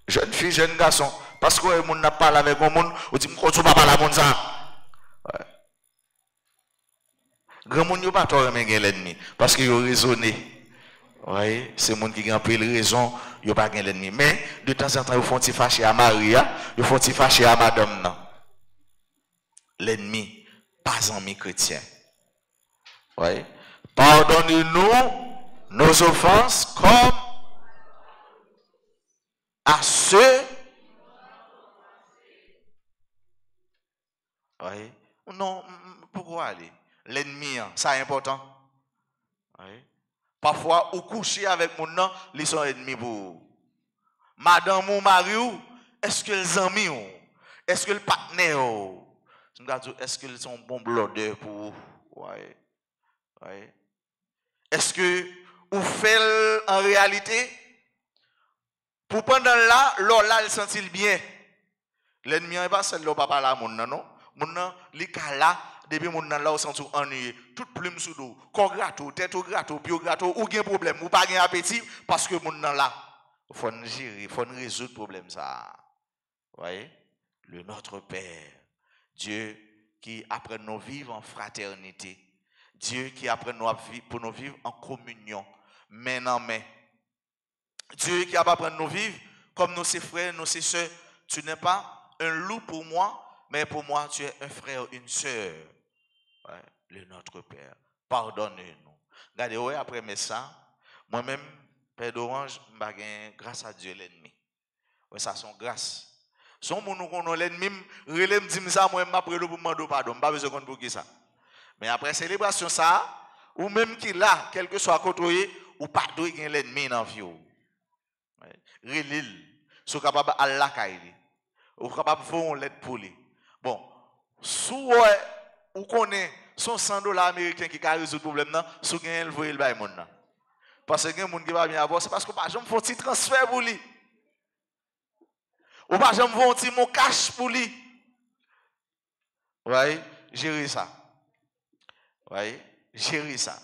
jeune fille, jeune garçon, parce que moun n'a pas avec un moun, ou dit m'ko tu pas parler moun ça. Grand moun yo pas tort reme gen l'ennemi, parce que yo raisonné. Oui, c'est moun qui a pris raison, yo pas gen l'ennemi. Mais de temps en temps, ils font fâcher à Maria, ils font fâcher à madame non. L'ennemi, pas ami chrétien. Oui. Pardonnez-nous nos offenses comme à ceux. Oui. Non, pourquoi aller? L'ennemi, ça est important. Oui. Parfois, ou coucher avec mon nom, ils sont ennemis pour vous. Madame ou mari, est-ce que les amis, est-ce que le partenaire, est-ce qu'ils sont bons blodeurs pour vous? Ouais. Ouais. Est-ce que vous faites en réalité, pour pendant là, là, il sentit bien. L'ennemi n'est pas celle-là, papa là, mon non. Mon nom, les cas là, depuis mon nan là au sens ennuyé, toute plume sous dos, corps gratto, tête au gratto, pied au gratto, ou gen problème, ou pas gen appétit parce que mon nan là, faut gérer, faut résoudre problème ça. Vous voyez? Le Notre Père, Dieu qui apprend nous vivre en fraternité, Dieu qui apprend nous pour nous vivre en communion, main en main. Dieu qui apprend nous vivre comme nos frères, nos sœurs. Tu n'es pas un loup pour moi, mais pour moi tu es un frère, une sœur. Ouais, le Notre Père, pardonne-nous. Regardez, ouais, après ça, moi-même, Père d'Orange, grâce à Dieu l'ennemi. Ouais, ça son grâce. Son moun nous connaît l'ennemi, relève me dit ça, moi-même, après le pour demander pardon, pas besoin de pour qui ça. Mais après célébration ça, ou même qui là, quel que soit côté, ou pas d'où il y a l'ennemi dans la vie. Relil, sont capables à la caille, ou capable de faire une lettre pour lui. Bon, sous ou connaît son $100 américain qui a résolu le problème là, sous gain le voyer le bail mon là. Parce que quelqu'un qui va bien avoir, c'est parce que pas jamais font petit transfert pour lui. Ou pas jamais font petit mon cash pour lui. Ouais, gérer ça. Ouais, gérer ça.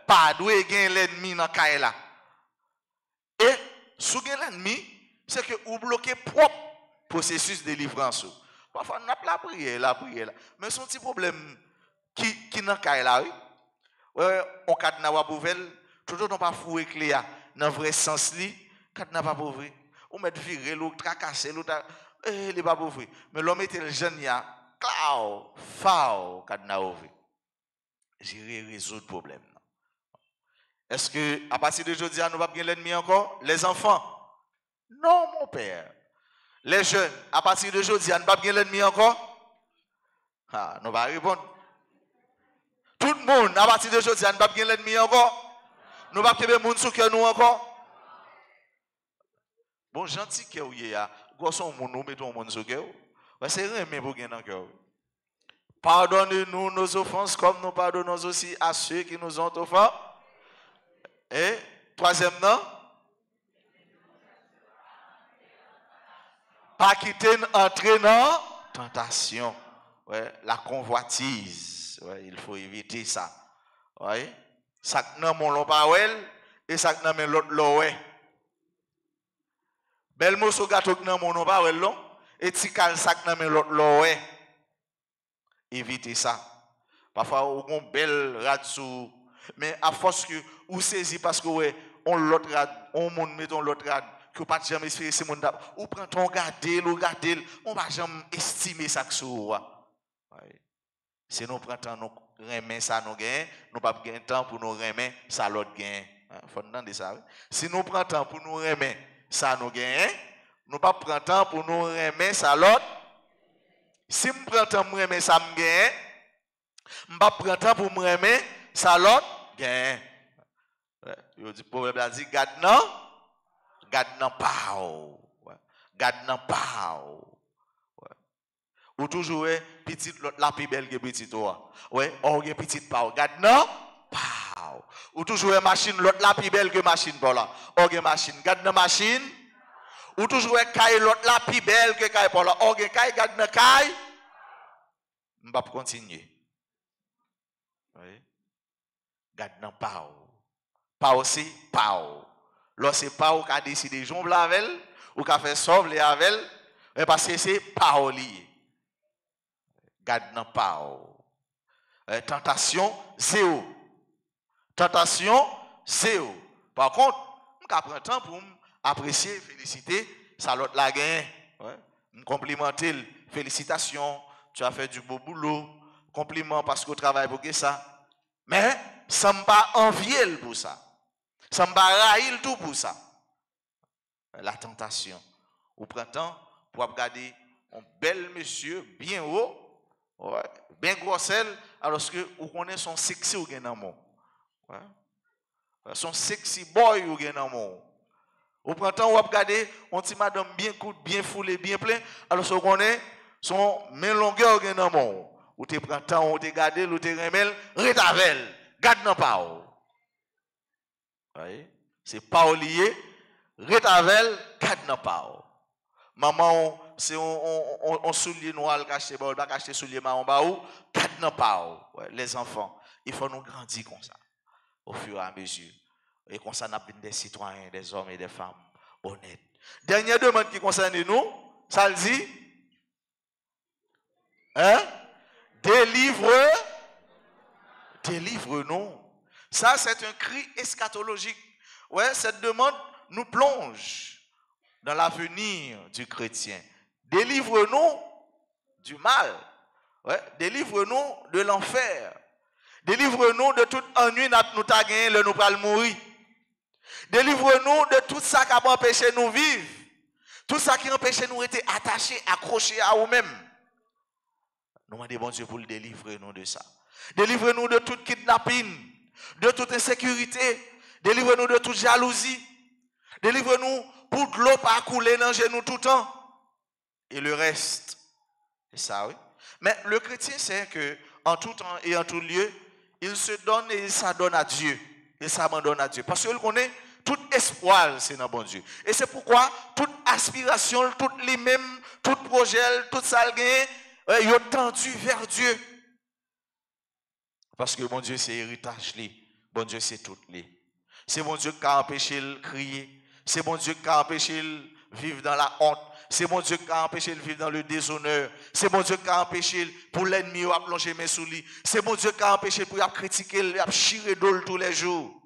Pas doué gain l'ennemi dans caille là. Et sous gain l'ennemi, c'est que vous bloquez propre processus de délivrance. Parfois, on a la prière. Mais son petit problème qui n'a qu'à là, oui. On cadre pas pouvel, toujours non pas foué clé dans vrai sens li, cadre pas pouvel. On met virer l'autre tracasser l'autre il pas pouvel. Mais l'homme était le jeune ya, clau, fao cadre na ouvrir. Gérer résoudre problème. Est-ce que à partir de aujourd'hui nous va bien l'ennemi encore les enfants? Non mon père. Les jeunes, à partir de aujourd'hui, on ne va pas bien l'ennemi encore? Ah, nous allons répondre. Tout le monde, à partir de aujourd'hui, on ne va pas bien l'ennemi encore? Nous ne va pas bien l'ennemi sous nous encore? Bon, gentil que vous y a, grosso modo, nous mettons mon sous cœur. C'est rien, mais pour gagner cœur. Pardonnez-nous nos offenses comme nous pardonnons aussi à ceux qui nous ont offensés. Et, troisièmement, pas quitter entrer dans tentation. Ouais, la convoitise. Ouais, il faut éviter ça. Ouais. Ça n'a mon long parole et ça n'a mon l'autre l'oué. Bel mot sur gâteau n'a mon long parole long et tikal ça n'a mon l'autre l'oué. Évitez ça. Parfois on bel rad mais à force que ou saisi parce que ouais, on l'autre rad, on monde mettons l'autre rad. Que pas jamais espérer c'est mon dab ou prend ton garder on va jamais estimer ça que soit si nous prend temps nous remet ça nous gain nous pas gain temps pour nous remet ça l'autre gain faut entendre ça si nous prend temps pour nous remet ça nous gain nous pas prend temps pour nous remet ça l'autre si me prend temps pour remet ça me gain me pas prend temps pour me remet ça l'autre gain yo dit problème là dit garde non Garde nan pao. Garde nan pao. Ou toujours petite l'autre la plus belle que petite toi. Ouais, on gen petite pao. Garde nan pao. Ou toujours machine l'autre la plus belle que machine pour là. On gen machine. Garde nan machine. Ou toujours caille l'autre la plus belle que caille pour là. On gen caille garde nan caille. M'pa continuer. Oui. Garde nan pao. Pao c'est pao. Lorsque pao qui a décidé de jongler avec elle, ou qui a fait sauver avec elle, parce que c'est pao lié. Garde nan pao. Tentation zéro. Tentation zéro. Par contre, je prends temps pour apprécier, féliciter, ça l'autre la gagne. Me complimenter, félicitations, tu as fait du beau boulot, compliment parce que tu travailles pour ça. Mais ça ne pas envier pour ça. Ça ne pas railler tout pour ça. La tentation. Au printemps, pour regarder un bel monsieur, bien haut, ouais, bien gros sel, alors que vous connaissez son sexy ou gen amour. Ouais. Son sexy boy ou gen amour. Au printemps, vous regardez un petit madame bien coûte, bien foulé, bien plein, alors que vous connaissez son main longueur ou gen amour. Ou te printemps, ou te gardé, ou te remel, retavel, garde nan pa ou. Ouais. C'est pas lié, retavel, garde nan pa ou. Maman, c'est on soulier noir caché ba ou pas caché soulier marron ba ou, garde nan pa ou. Ouais, les enfants, il faut nous grandir comme ça au fur et à mesure. Et comme ça, nous avons des citoyens, des hommes et des femmes honnêtes. Dernière demande qui concerne nous, ça le dit, hein? Délivre-nous. Ça, c'est un cri eschatologique. Ouais, cette demande nous plonge dans l'avenir du chrétien. Délivre-nous du mal. Ouais, délivre-nous de l'enfer. Délivre-nous de tout ennui nous t'a gagné, le nous pral mourir. Délivre-nous de tout ça qui a empêché nous vivre. Tout ça qui empêche nous être attachés, accrochés à nous-mêmes. Nous demandons bon Dieu pour le délivrer nous de ça. Délivre-nous de toute kidnapping, de toute insécurité. Délivre-nous de toute jalousie. Délivre-nous pour que l'eau pas couler dans nous tout le temps. Et le reste. C'est ça, oui. Mais le chrétien sait que en tout temps et en tout lieu, il se donne et il s'adonne à Dieu. Il s'abandonne à Dieu. Parce qu'il connaît tout espoir, c'est dans bon Dieu. Et c'est pourquoi toute aspiration, toutes les mêmes, tout projet, tout ça, il est tendu vers Dieu. Parce que bon Dieu, c'est héritage. Bon Dieu, c'est tout. C'est bon Dieu qui a empêché de crier. C'est bon Dieu qui a empêché de vivre dans la honte. C'est bon Dieu qui a empêché de vivre dans le déshonneur. C'est bon Dieu qui a empêché pour l'ennemi à plonger mes sous lui. C'est bon Dieu qui a empêché pour critiquer, à chirer d'eau tous les jours.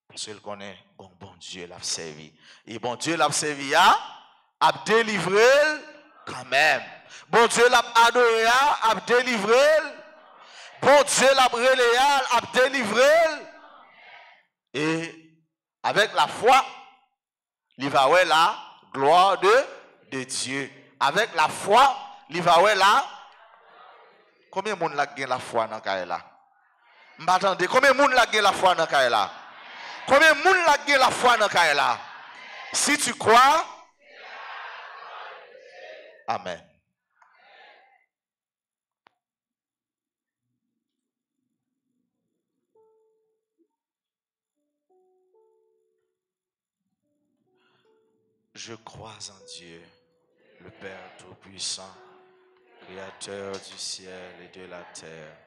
Parce qu'il connaît, bon Dieu l'a servi. Et bon Dieu l'a servi à délivrer quand même. Bon Dieu l'a adoré à délivrer. Bon Dieu l'a relé à délivrer. Et avec la foi, il va voir la gloire de Dieu. Avec la foi, il va voir la. Combien de monde a gagné la foi dans Kaela? M'attendez, combien de monde a gagné la foi dans Kaela? Combien de monde a gagné la foi dans Kaela? Si tu crois, amen. Je crois en Dieu, le Père Tout-Puissant, Créateur du ciel et de la terre,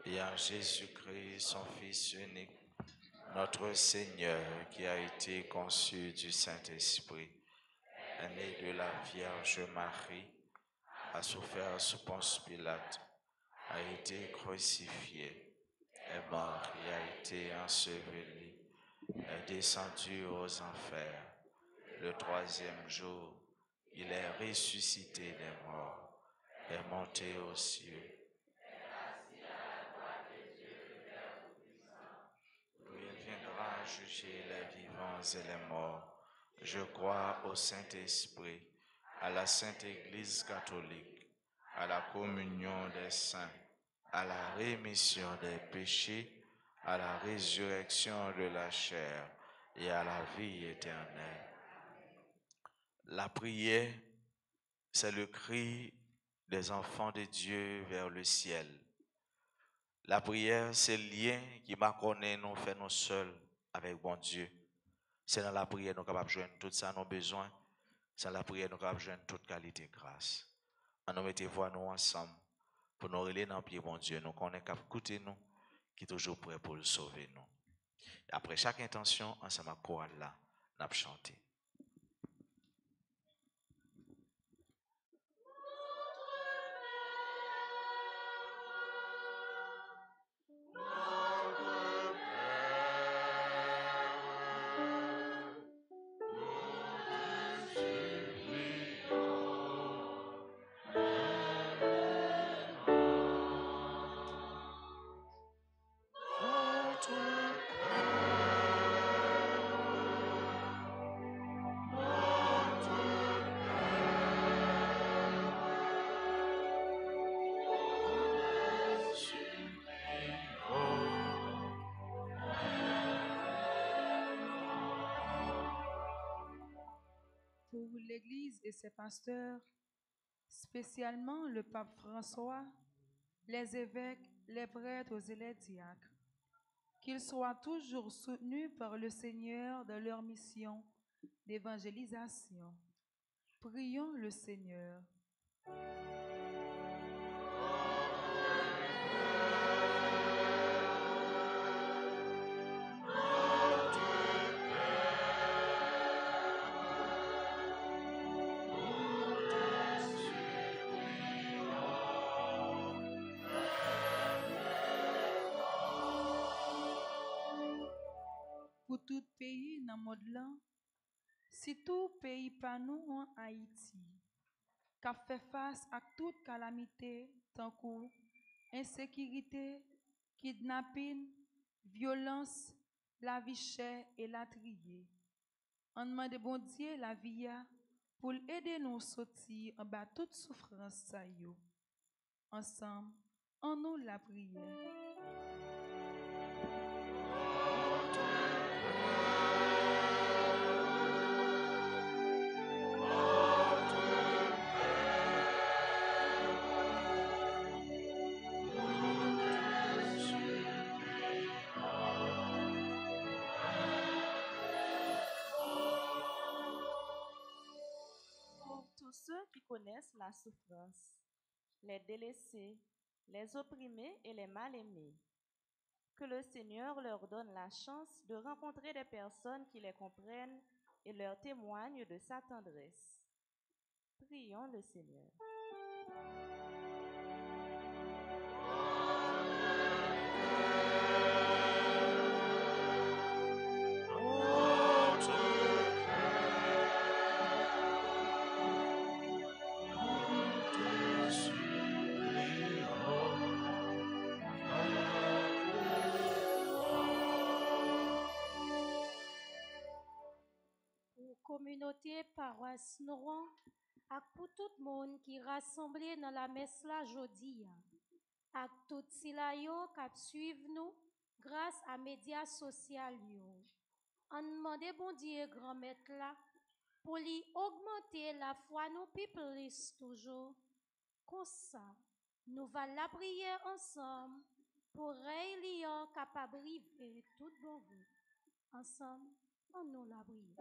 et en Jésus-Christ, son Fils unique, notre Seigneur, qui a été conçu du Saint-Esprit, est né de la Vierge Marie, a souffert sous Ponce Pilate, a été crucifié, est mort et a été enseveli, est descendu aux enfers. Le troisième jour, il est ressuscité des morts, est monté aux cieux. D'où il viendra juger les vivants et les morts. Je crois au Saint-Esprit, à la Sainte Église catholique, à la communion des saints, à la rémission des péchés, à la résurrection de la chair et à la vie éternelle. La prière, c'est le cri des enfants de Dieu vers le ciel. La prière, c'est le lien qui m'a connu, nous fait nous seuls avec bon Dieu. C'est dans la prière nous sommes capables de joindre tout ça, nos besoins. C'est dans la prière nous sommes capables de joindre toute qualité de grâce. On nous mettez voix nous ensemble pour nous relayer dans le pied bon Dieu. Nous connaissons qu'à écouter nous, qui est toujours prêt pour le sauver nous. Et après chaque intention, ensemble à chorale là, nous avons chanté. Pour l'Église et ses pasteurs, spécialement le pape François, les évêques, les prêtres et les diacres, qu'ils soient toujours soutenus par le Seigneur dans leur mission d'évangélisation. Prions le Seigneur. Pour tout pays dans le monde là, si tout pays pas nous en Haïti, qui fait face à toute calamité, tant que insécurité, kidnapping, violence, la vie chère et la trier. On demande bon Dieu la vie pour aider nous sortir en bas toute souffrance ça yo. Ensemble, en nous la prière. Pour tous ceux qui connaissent la souffrance, les délaissés, les opprimés et les mal-aimés, que le Seigneur leur donne la chance de rencontrer des personnes qui les comprennent et leur témoignent de sa tendresse. Prions le Seigneur. Pour communauté paroisse Noran, et pour tout le monde qui est rassemblé dans la messe là jodi, et tout cela yo qui suivent nous grâce à médias sociaux yo. On demande bon Dieu grand maître là pour lui augmenter la foi nous people toujours. Comme ça, nous allons la prière ensemble pour réélire capable de tout bon goût. Ensemble, on nous la prière.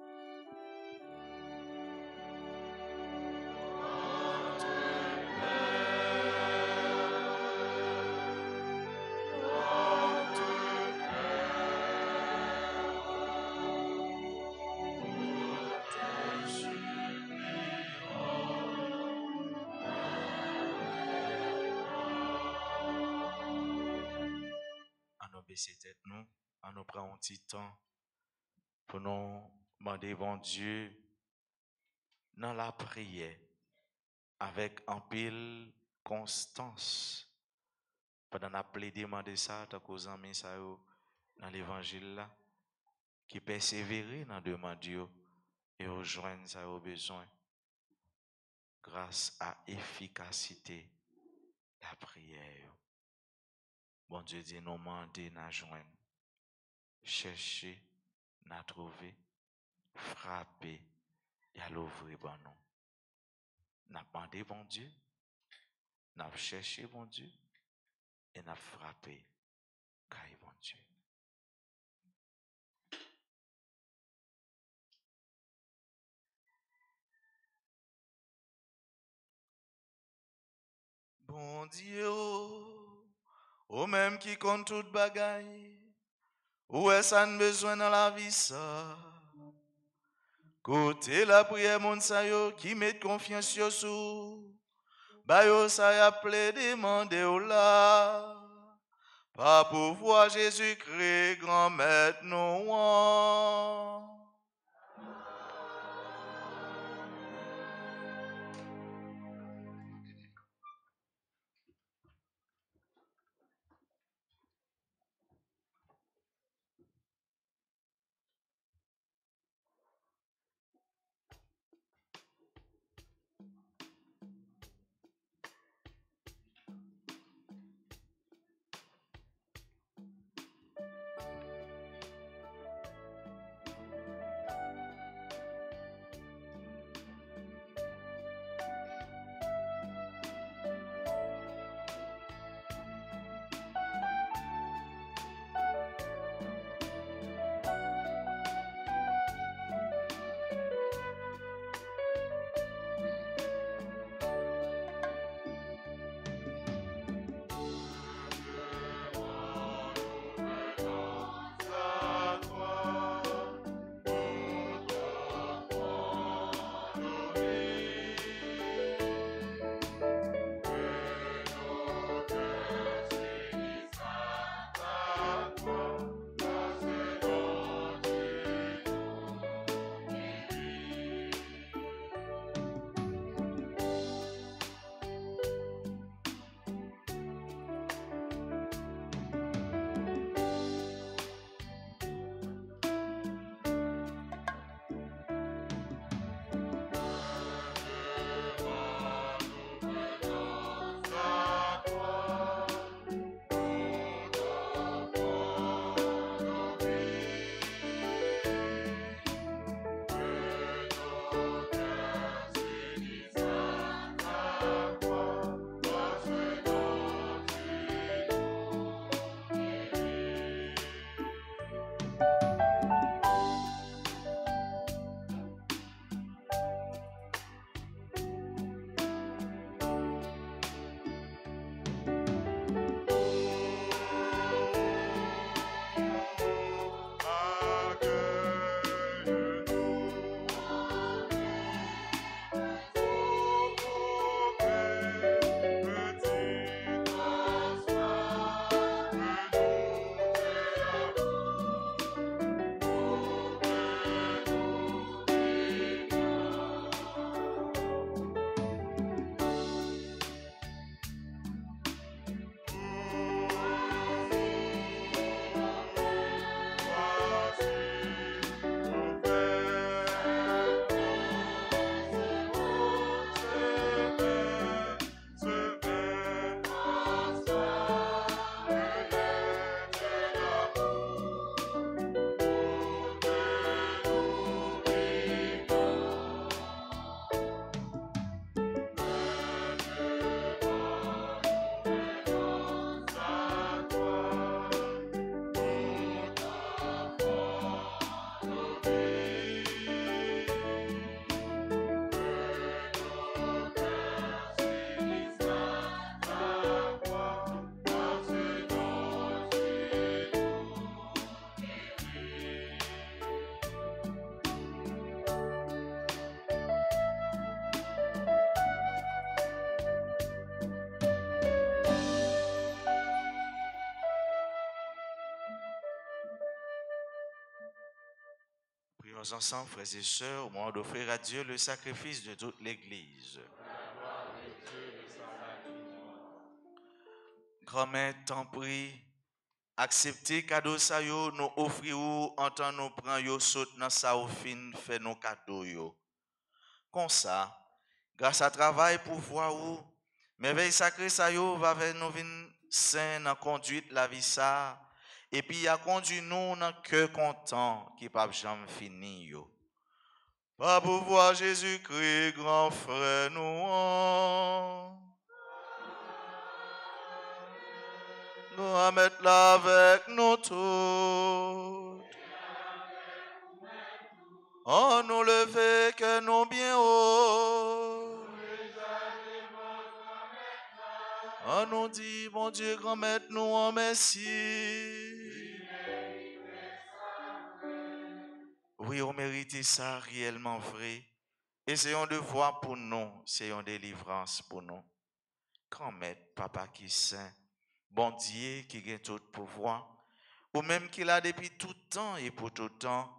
À nous baisser tête nous, à nous prendre un petit temps pour nous demander bon Dieu dans la prière avec un pile constance. Pendant la plaidé demander ça, tant qu'aux amis ça dans l'évangile là, qui persévérer dans demande Dieu et rejoindre ça au besoin grâce à efficacité la prière. Bon Dieu dit nous demander n'a joindre, chercher n'a trouver, frapper et à l'ouvrir pour nous. N'a demandé bon Dieu, n'a cherché bon Dieu et n'a frappé caille bon Dieu. Bon Dieu, au même qui compte toute bagaille, où est-ce qu'on a besoin dans la vie ça? Côté la prière mon sayo qui met confiance sur sous, bayo ça y a appelé demander au là, par pouvoir Jésus-Christ grand maître nous. Prions ensemble, frères et sœurs, au moment d'offrir à Dieu le sacrifice de toute l'Église. Grand-mère, t'en prie, acceptez cadeau ça yo, nous offrir en temps nous prend yo saute dans sa ou fin fait nos cadeaux yo. Comme ça, grâce à travail pour voir où merveille sacrée ça yo va vers nous vin saint dans conduite la vie ça et puis il a conduit nous dans cœur content qui pas jamais fini yo. Par pouvoir Jésus-Christ, grand frère nous. Nous à mettre là avec nous tous. On nous lever que nous bien haut. On nous dit, bon Dieu, grand maître, nous en merci. Oui, on mérite ça réellement vrai. Essayons de voir pour nous, c'est une délivrance pour nous. Grand maître, papa qui est saint, bon Dieu qui a tout pouvoir, ou même qu'il a depuis tout temps et pour tout temps,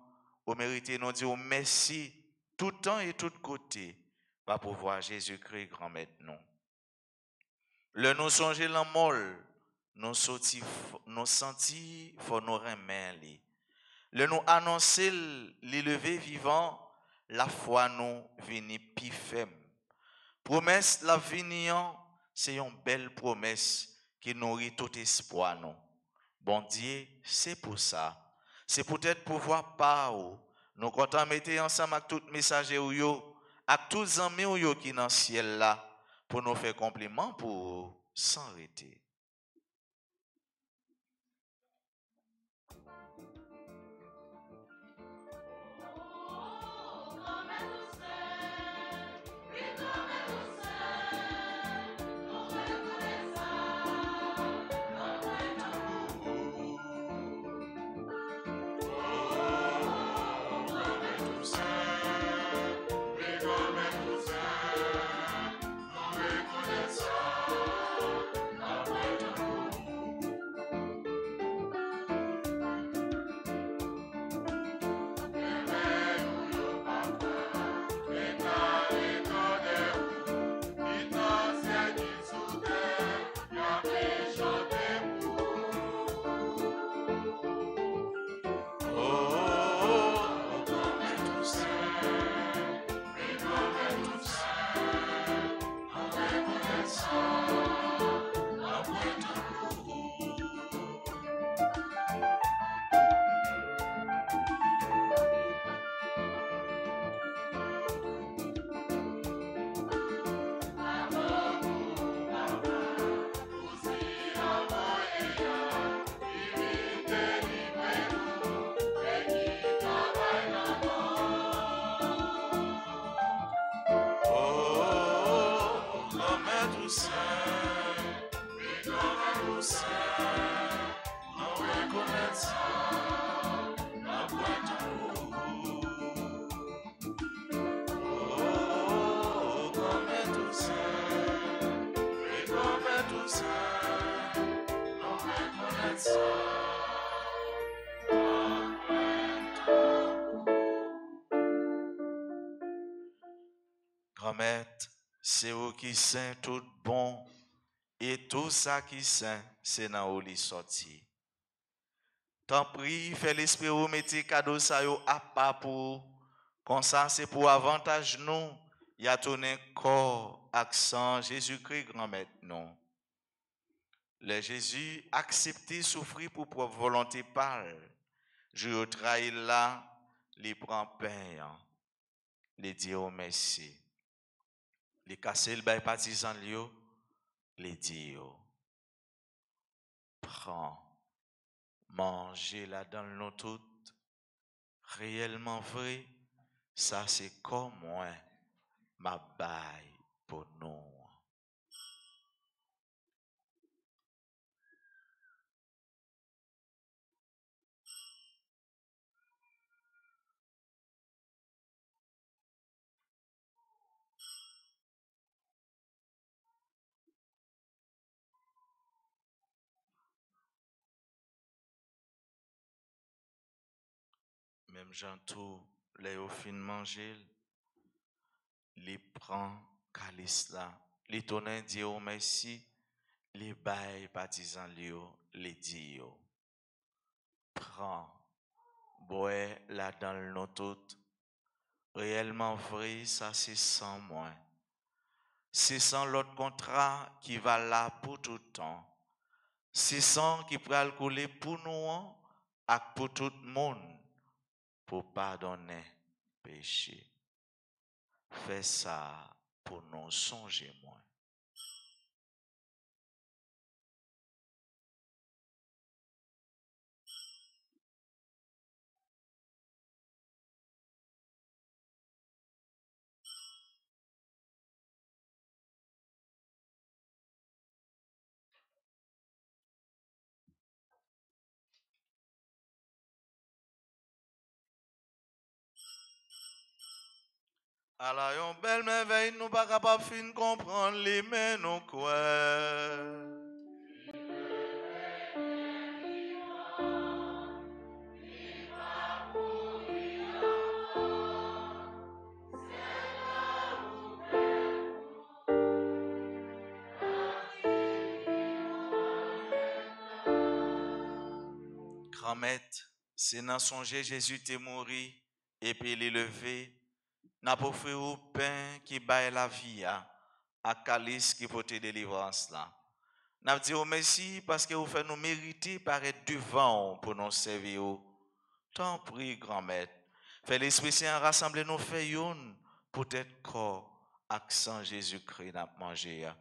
on mérite nous dire merci tout temps et tout côté, par pouvoir Jésus-Christ, grand maître, nous. Le nous songer la molle, nous senti, faut nous remettre. Le nous annoncer l'élevé vivant, la foi nous vini pifem. Promesse la viniant, c'est une belle promesse qui nourrit tout espoir nous. Bon Dieu, c'est pour ça. C'est peut-être pour voir par où nous comptons mettre ensemble avec tout messager ou yo, avec tous les amis ou yo qui dans le ciel là, pour nous faire compliment pour s'arrêter. Grand-maître, c'est vous qui saint tout bon, et tout ça qui saint, c'est dans où li sorti. Tant pis, fait l'esprit ou mettez cadeau ça yo à pas pour, comme ça c'est pour avantage nous, y a tourné corps, accent, Jésus-Christ, grand-maître, non. Le Jésus accepté souffrir pour propre volonté parle. Je trahi là, les prend pain, les dit oh merci. Les casser le bail partisan lio, les dit oh. Prends, mangez là dans nous toutes. Réellement vrai, ça c'est comme moi, ma baille pour nous. Même Jean tout, les au fin manger, les prend calice là, les tonnes dit oh merci, les bail partisans lio, les dit oh. Prends, bois là dans le nous toutes. Réellement vrai, ça c'est sans moi. C'est sans l'autre contrat qui va là pour tout le temps. C'est sans qui peut le couler pour nous et pour tout le monde pour pardonner péché. Fais ça pour nous songer moins. Alors, yon belle merveille, nous pas capable fin comprendre les mais nous quoi. Grand-mère, c'est dans songer Jésus t'est mort et puis il est levé. N'a pas offert au pain qui baille la vie à calice qui porte délivrance là. N'a dit au merci parce que vous faites nous mériter paraître devant pour nous servir. Tant prie grand-mère. Fais l'Esprit Saint rassembler nos faits pour être corps accent Jésus-Christ n'a mangé.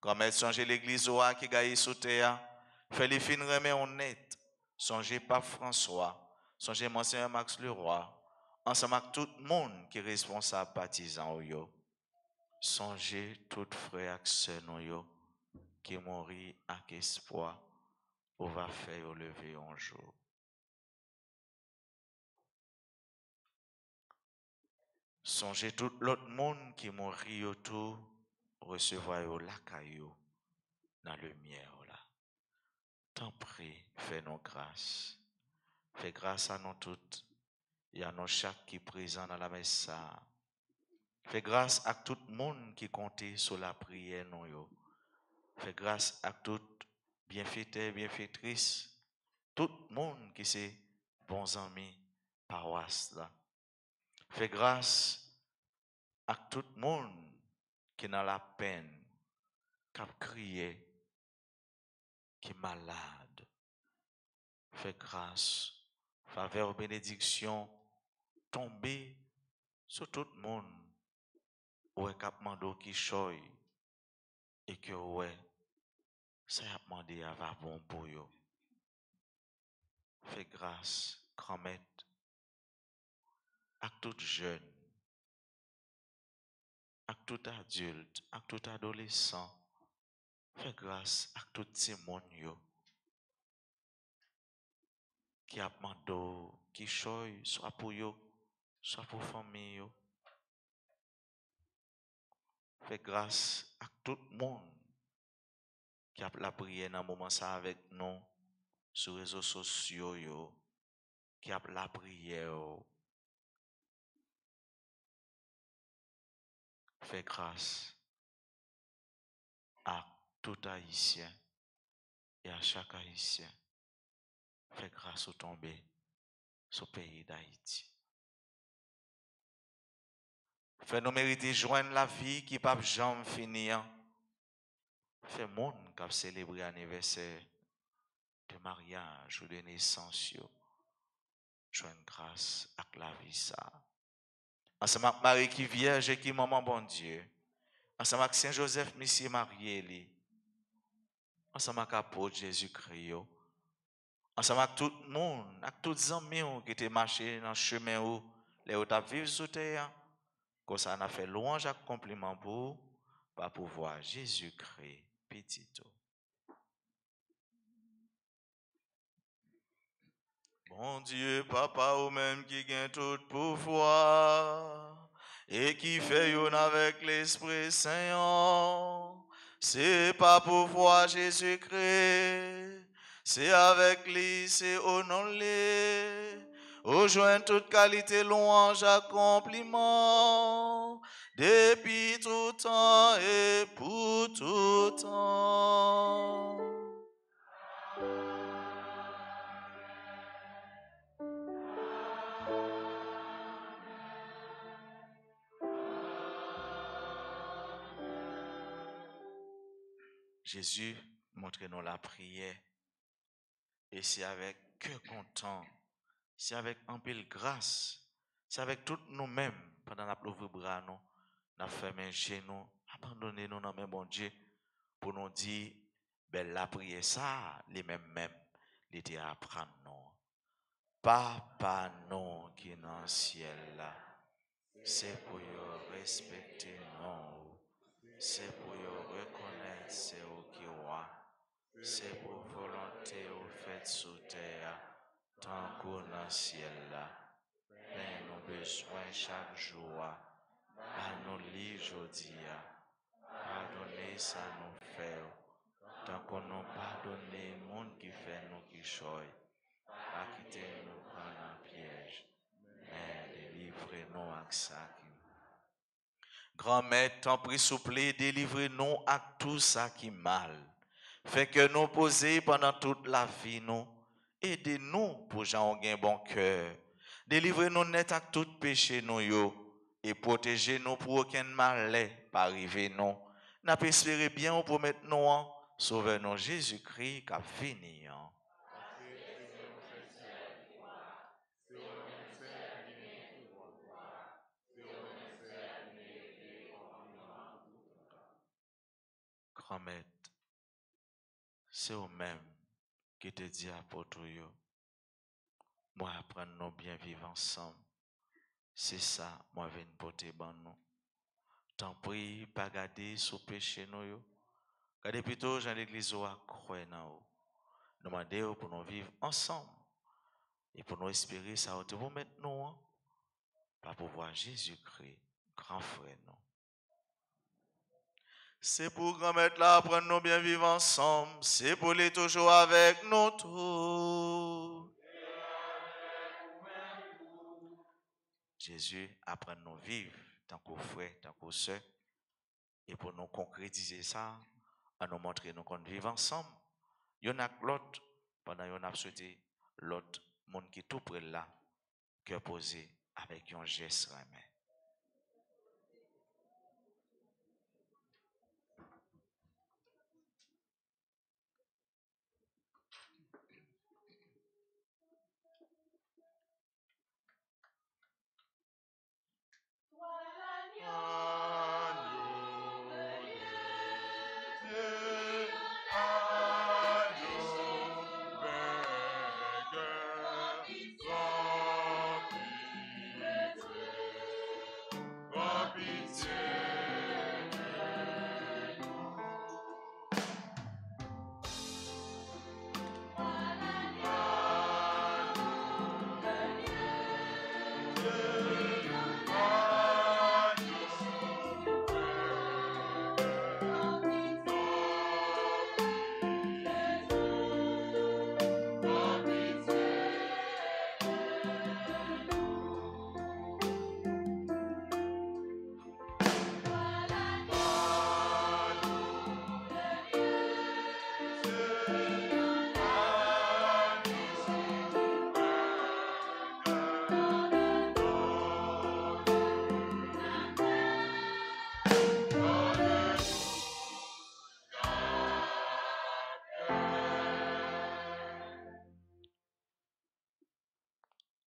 Grand-mère songez l'église qui gagne sous terre. Fais les fins remet honnête. Songez Pape François. Songez Monseigneur Max Leroy. Ensemble avec tout le monde qui est responsable partisan yo. Songez tout frère et sœur yo qui mourit avec espoir ou va faire lever un jour. Songez tout l'autre monde qui mourit autour recevoir la caillou dans le lumière là. T'en prie, fais-nous grâce. Fais grâce à nous toutes. Il y a nous chaque qui est présent dans la messe. Fais grâce à tout le monde qui comptait sur la prière nous yo. Fais grâce à tout bienfaiteur, bienfaitrice, tout le monde qui c'est bons amis paroisse là. Fais grâce à tout le monde qui est dans la peine, qui a crié, qui est malade. Fais grâce, faveur, bénédiction, tomber sur tout le monde. Ou est capable qui choy et que ouais, ça a demandé à va bon pour yo. Fais grâce, grand-mère, à tout jeune, à tout adulte, à tout adolescent. Fais grâce à tout ces monde yo qui a demandé, qui choy, soit pour yo, soit pour famille yo. Fais grâce à tout le monde qui a la prière dans moment ça avec nous sur les réseaux sociaux yo, qui a la prière. Fais grâce à tout haïtien et à chaque haïtien. Fais grâce au tombé sur le pays d'Haïti. Fais nous mériter joindre la vie qui pas jamais finir. Fais monde qui a célébré l'anniversaire de mariage ou de naissance. Joindre grâce à la vie ça. Ensemble avec Marie qui vierge et qui maman bon Dieu. Ensemble avec Saint Joseph, Monsieur Marié. Ensemble avec l'apôtre Jésus-Christ. Ensemble avec tout le monde, avec tous les amis qui étaient marchés dans le chemin où les autres vivent sous terre. Comme ça, on a fait louange et compliment pour pouvoir Jésus-Christ, petit. Bon Dieu, Papa, ou même qui gagne tout pouvoir et qui fait une avec l'Esprit Saint, c'est pas pouvoir Jésus-Christ, c'est avec lui, c'est au nom de lui. Au joint toute qualité, louange, accompliment, depuis tout temps et pour tout temps. Jésus montre-nous la prière et c'est avec cœur content, c'est avec un peu de grâce, C'est avec tout nous-mêmes, pendant la l'ouvre bras, nous avons fermé chez nous, abandonné nous dans mes bon Dieu, pour nous dire, ben la prière ça, les mêmes, les était à apprendre nous. Papa non qui est dans le ciel là, c'est pour y respecter nous, c'est pour y reconnaître c'est au qui roi, c'est pour volonté au fait sous terre, tant qu'on dans le ciel là. Mais nous besoin chaque jour, à nous lire aujourd'hui, pardonner ça nous fait, tant qu'on nous pardonne le monde qui fait nous qui choye, pas quitter nous prendre un piège, mais délivrez-nous avec ça qui. Grand-mère, t'en prie, souple, délivrez-nous avec tout ça qui mal. Fait que nous poser pendant toute la vie, nous, aidez-nous pour j'en un bon cœur. Délivrez-nous net avec tout péché, nous, yo, et protégez-nous pour aucun mal pas arriver, nous. N'a pas espéré bien pour mettre nous en, sauvez-nous Jésus-Christ qui a fini. Grand-mère, c'est eux-mêmes qui te dit à votre yo. Moi, apprendre nous bien vivre ensemble. C'est ça, moi, je viens porter ban nous. Tant pis, pas garder sous péché nous yo. Gardez plutôt, dans l'église, ou à croire dans vous. Demandez pour nous vivre ensemble. Et pour nous espérer, ça va te vous mettre nous, pas pour voir Jésus-Christ, grand frère nous. C'est pour grand-mère là, apprendre nous bien vivre ensemble. C'est pour les toujours avec nous tous. Jésus apprend nous vivre tant qu'aux frères, tant qu'aux sœurs. Et pour nous concrétiser ça, à nous montrer nous qu'on vit ensemble. Il y en a l'autre, pendant qu'on a souhaité l'autre monde qui est tout près là, cœur posé avec un geste remet.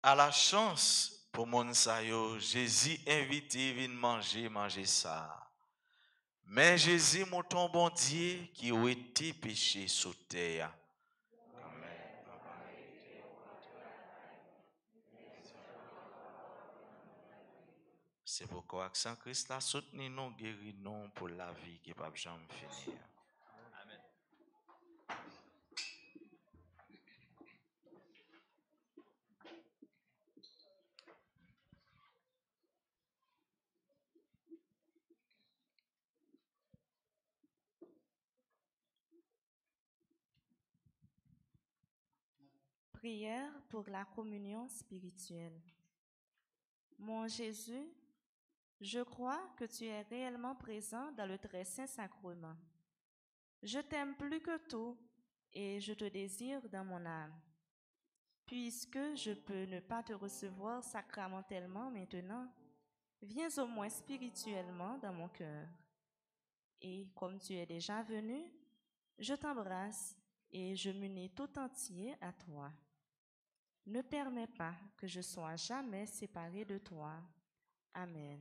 À la chance pour mon sayo, Jésus invité vient manger ça. Mais Jésus mon ton bon Dieu qui a été péché sous terre. C'est pourquoi Saint Christ a soutenu nous, guéri nous pour la vie qui ne peut jamais finir. Amen. Prière pour la communion spirituelle. Mon Jésus, je crois que tu es réellement présent dans le très saint sacrement. Je t'aime plus que tout et je te désire dans mon âme. Puisque je peux ne pas te recevoir sacramentellement maintenant, viens au moins spirituellement dans mon cœur. Et comme tu es déjà venu, je t'embrasse et je m'unis tout entier à toi. Ne permets pas que je sois jamais séparée de toi. Amen.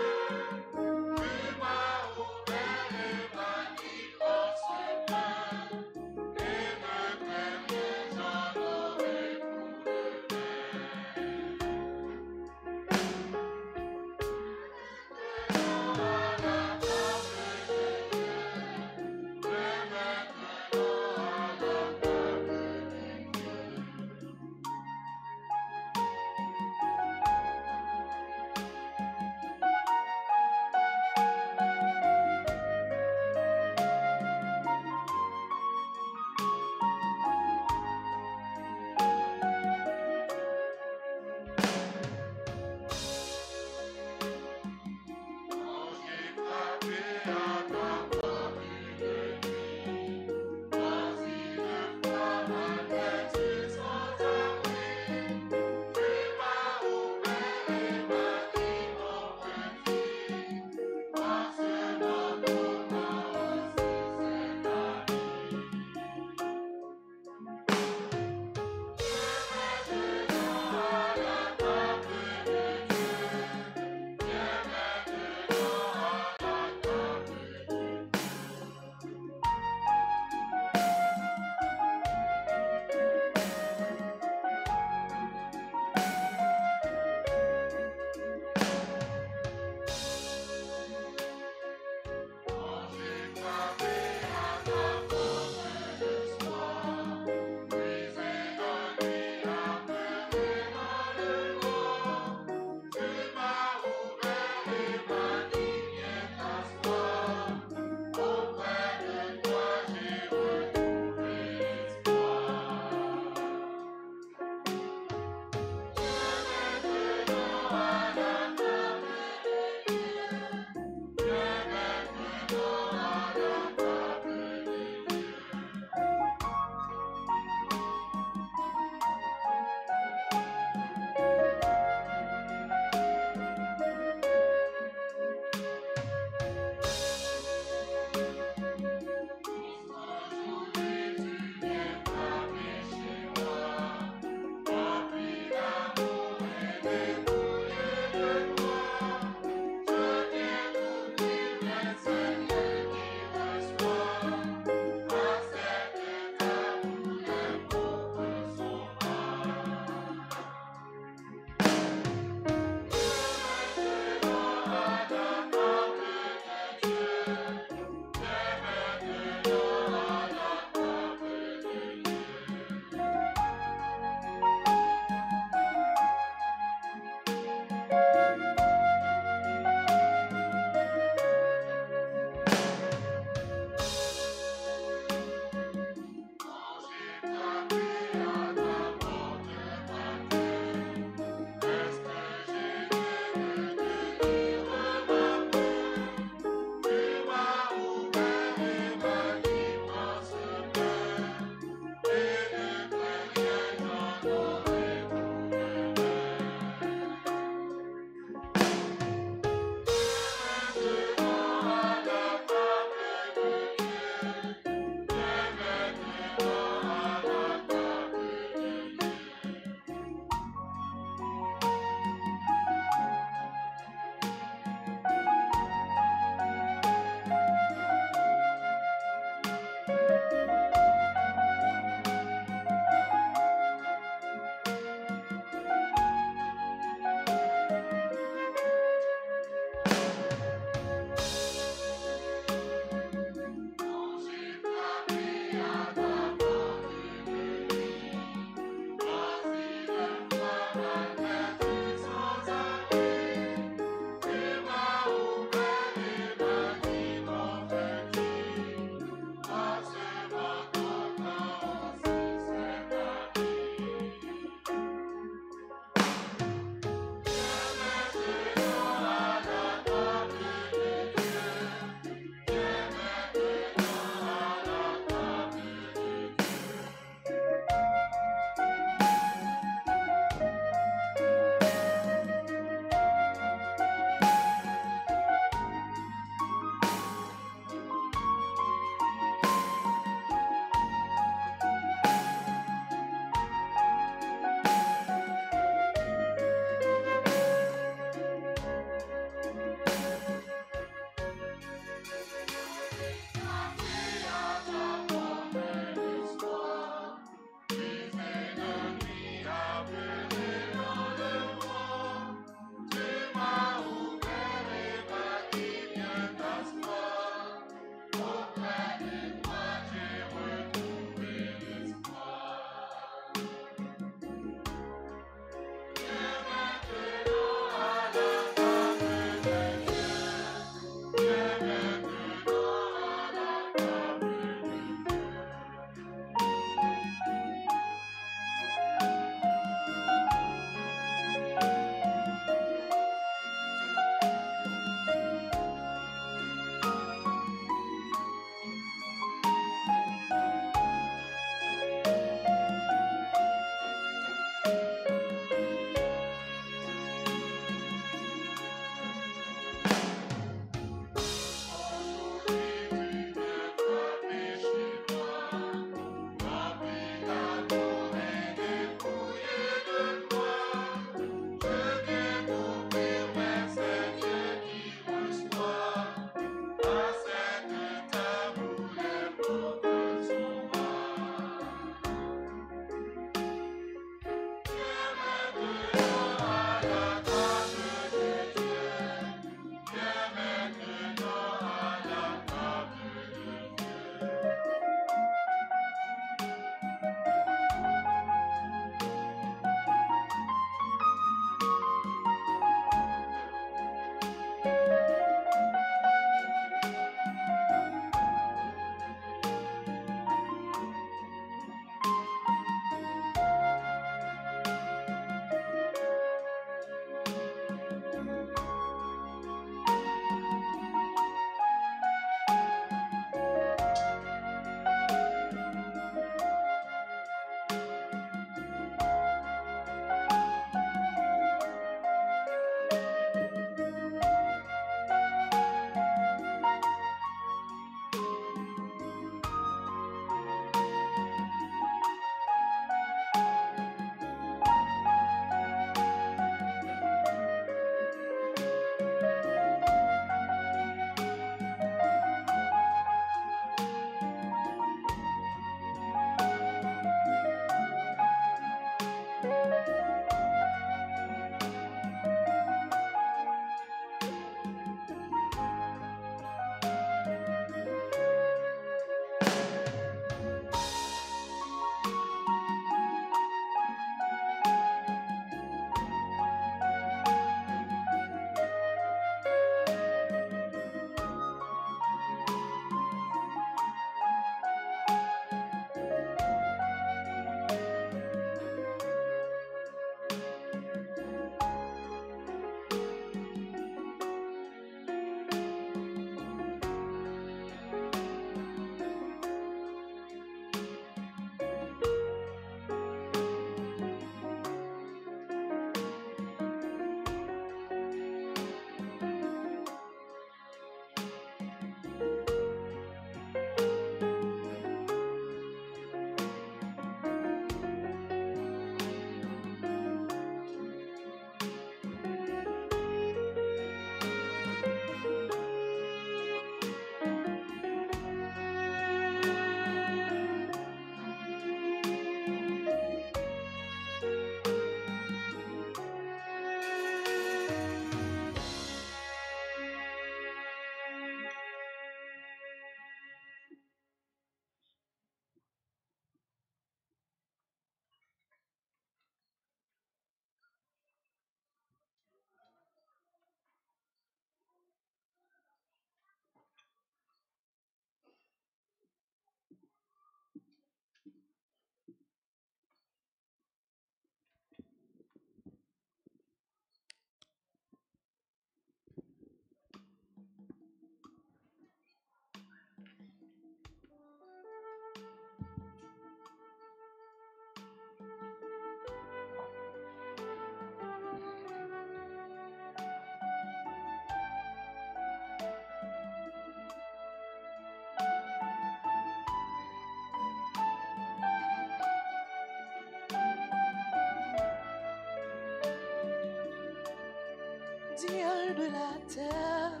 de la terre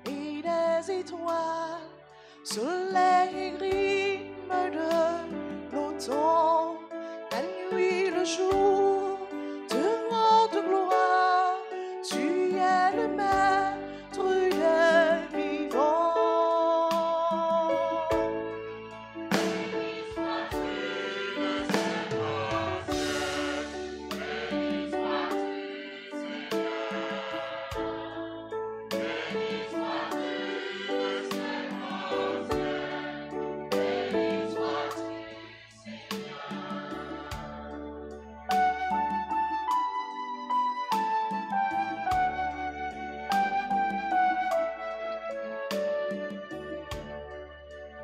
et des étoiles, soleil et rythme de l'automne, la nuit, le jour, te rendent gloire, tu es le maître des vivants.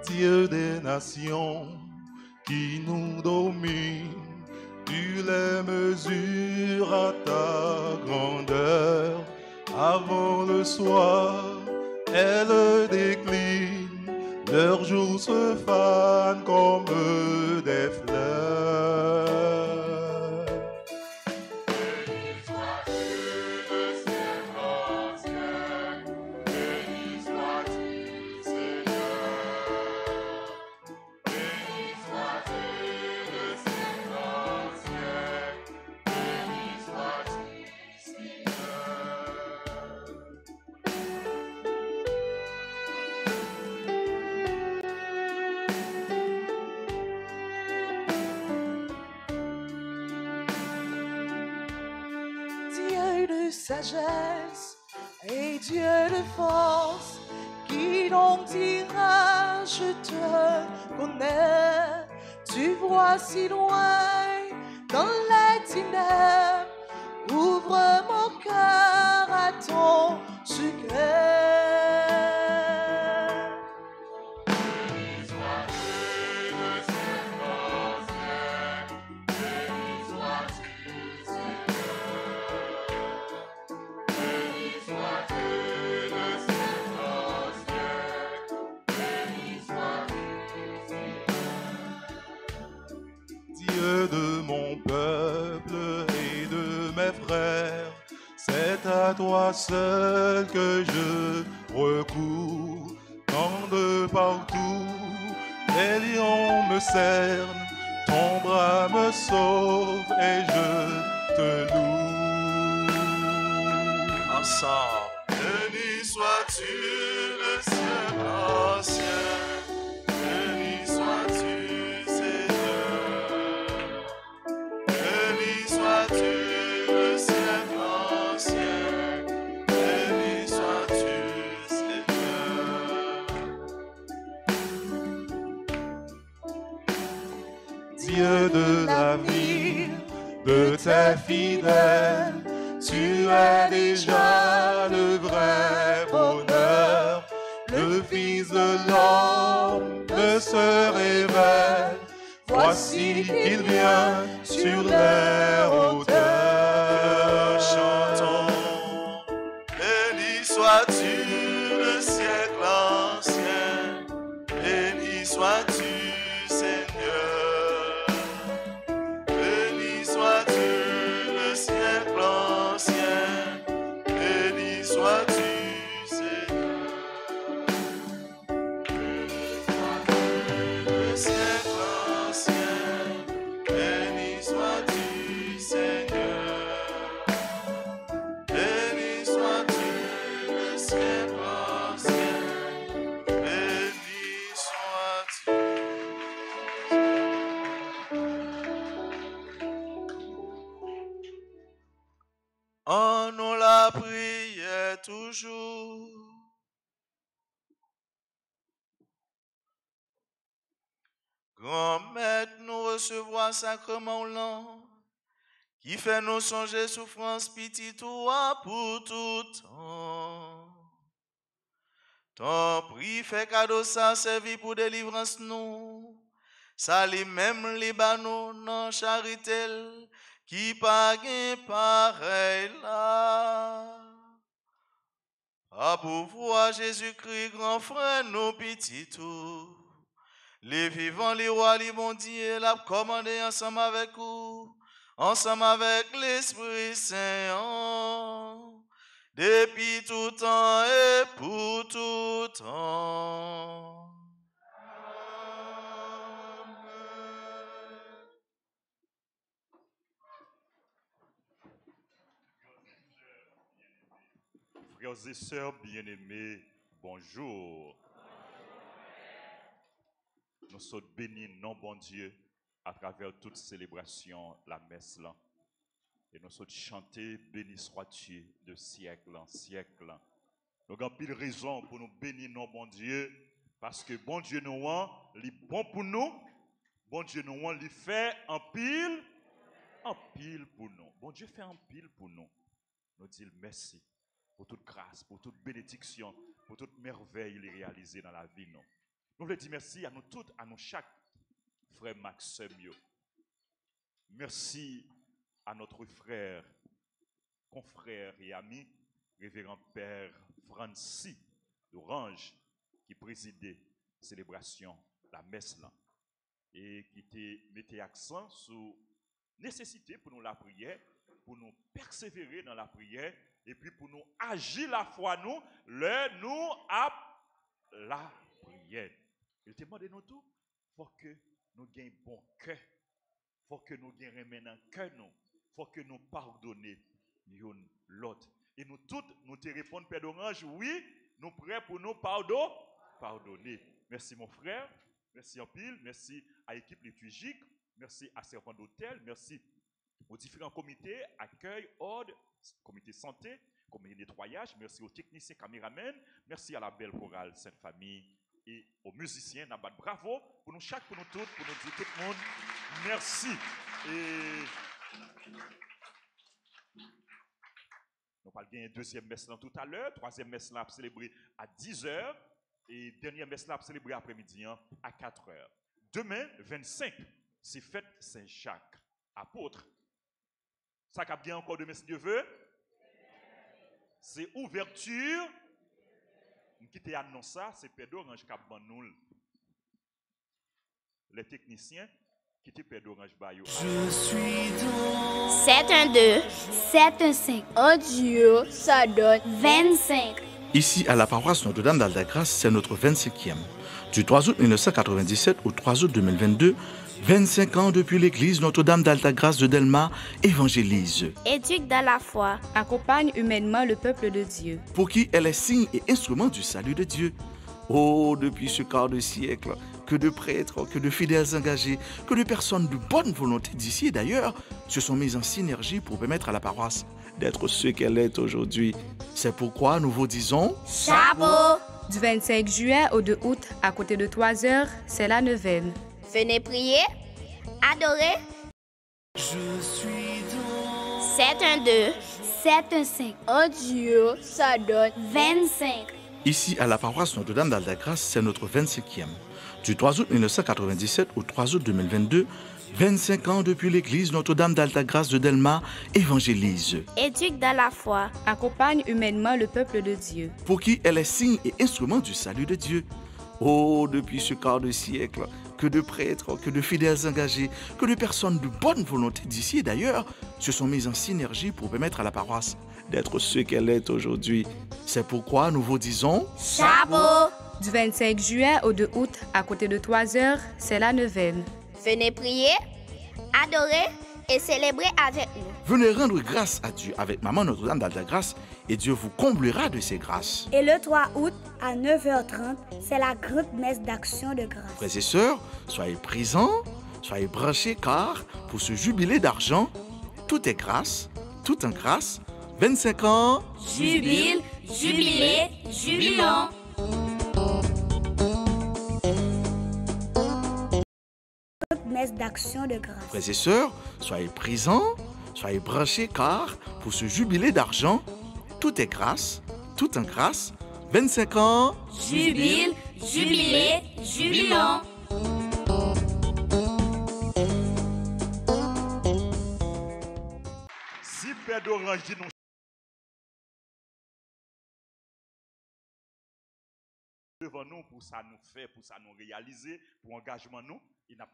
Dieu des nations qui nous domine, tu les mesures à ta grandeur. Avant le soir, elles déclinent, leurs jours se fanent comme des fleurs. Dieu de sagesse et Dieu de force, qui donc dira je te connais, tu vois si loin dans les ténèbres, ouvre mon cœur à ton secret. Dieu de mon peuple et de mes frères, c'est à toi seul que je recours. Quand de partout les lions me cernent, ton bras me sauve et je te loue. Ensemble. Béni sois-tu le ciel ancien, béni sois-tu Seigneur, béni sois-tu le ciel ancien, béni sois-tu Seigneur. Dieu de l'avenir, de tes fidèles, tu es déjà le vrai bonheur. Le Fils de l'homme se révèle, voici qu'il vient sur les hauteurs. Chantons, béni sois-tu le siècle ancien, béni sois-tu Seigneur, béni sois-tu le siècle ancien, béni sois-tu Seigneur, le siècle ancien, béni sois-tu Seigneur, béni sois-tu le siècle ancien, béni sois-tu. En nous la prière toujours. Grand Maître, nous recevoir sacrement lent, qui fait nous songer souffrance, pitié toi pour tout temps. Ton prix fait cadeau ça servi pour délivrance nous. Ça lui-même li ba nous nan charité qui pas gain pareil là. À pouvoir Jésus-Christ, grand frère, nous pitié tout. Les vivants, les rois, les bon Dieu, l'a commandé ensemble avec vous, ensemble avec l'Esprit Saint. depuis tout temps et pour tout temps. Frères et sœurs bien-aimés, bonjour. Nous sommes bénis, non bon Dieu, à travers toute célébration, la messe là. Et nous sommes chantés, béni sois-tu de siècle en siècle. Nous avons pile raison pour nous bénir, non bon Dieu, parce que bon Dieu nous il est bon pour nous, bon Dieu nous il fait en pile pour nous. Bon Dieu fait en pile pour nous. Nous disons merci pour toute grâce, pour toute bénédiction, pour toute merveille qu'il a réalisée dans la vie. Nous voulons dire merci à nous toutes, à nous chaque frère Maxime. Merci à notre frère, confrère et ami, révérend Père Francis d'Orange, qui présidait la célébration, la messe là, et qui mettait accent sur la nécessité pour nous la prière, pour nous persévérer dans la prière, et puis pour nous agir la foi, nous à la prière. Il te demande nous tout, il faut que nous ayons bon cœur, il faut que nous ayons maintenant cœur, il faut que nous pardonnions l'autre. Et nous toutes, nous te répondons, Père d'Orange, oui, nous prêts pour nous pardonner. Merci mon frère, merci en pile, merci à l'équipe liturgique, merci à servant d'hôtel, merci aux différents comités, accueil, ordre, comité santé, comité nettoyage, merci aux techniciens caméramens, merci à la belle chorale Sainte-Famille et aux musiciens. Bravo pour nous chaque, pour nous toutes, pour nous dire tout le monde, merci. Et nous allons gagner deuxième messe tout à l'heure, troisième messe là célébrée à 10h et dernière messe là célébrée après-midi à 4h. Demain, 25, c'est fête Saint-Jacques, apôtre. Ça cap bien encore de messe Dieu veut. C'est ouverture. Qui te annonce ça, c'est Père d'Orange cap nous. Les techniciens qui te Père d'Orange Bayo. Je suis dans 712 715. Oh Dieu, ça donne 25. Ici, à la paroisse Notre-Dame d'Alta-Grace, c'est notre 25e. Du 3 août 1997 au 3 août 2022, 25 ans depuis l'église Notre-Dame d'Alta-Grace de Delma évangélise. Éduque dans la foi. Accompagne humainement le peuple de Dieu. Pour qui elle est signe et instrument du salut de Dieu. Oh, depuis ce quart de siècle, que de prêtres, que de fidèles engagés, que de personnes de bonne volonté d'ici et d'ailleurs se sont mis en synergie pour permettre à la paroisse d'être ce qu'elle est aujourd'hui. C'est pourquoi nous vous disons Chapeau. Du 25 juillet au 2 août, à côté de 3h, c'est la neuvaine. Venez prier, adorer. Je suis dans 712 715. Oh Dieu, ça donne 25. Ici, à la paroisse Notre-Dame d'Alta-Grace, c'est notre 25e. Du 3 août 1997 au 3 août 2022, 25 ans depuis l'église Notre-Dame d'Alta-Grace de Delma évangélise. Éduque dans la foi. Accompagne humainement le peuple de Dieu. Pour qui elle est signe et instrument du salut de Dieu. Oh, depuis ce quart de siècle, que de prêtres, que de fidèles engagés, que de personnes de bonne volonté d'ici et d'ailleurs se sont mis en synergie pour permettre à la paroisse d'être ce qu'elle est aujourd'hui. C'est pourquoi nous vous disons Chapeau. Du 25 juillet au 2 août, à côté de 3h, c'est la neuvaine. Venez prier, adorer et célébrer avec nous. Venez rendre grâce à Dieu avec Maman Notre-Dame d'Alta-Grace et Dieu vous comblera de ses grâces. Et le 3 août, à 9h30, c'est la grande messe d'action de grâce. Frères et sœurs, soyez présents, soyez branchés car pour ce jubilé d'argent, tout est grâce, tout en grâce, 25 ans. Jubile, jubilé, jubilant. Messe d'action de grâce. Frères et sœurs, soyez présents, soyez branchés car pour ce jubilé d'argent, tout est grâce, tout en grâce, 25 ans. Jubile, jubilé, jubilant. Si Père d'Orange dit nous devant nous pour ça nous faire, pour ça nous réaliser, pour engagement nous, et n'a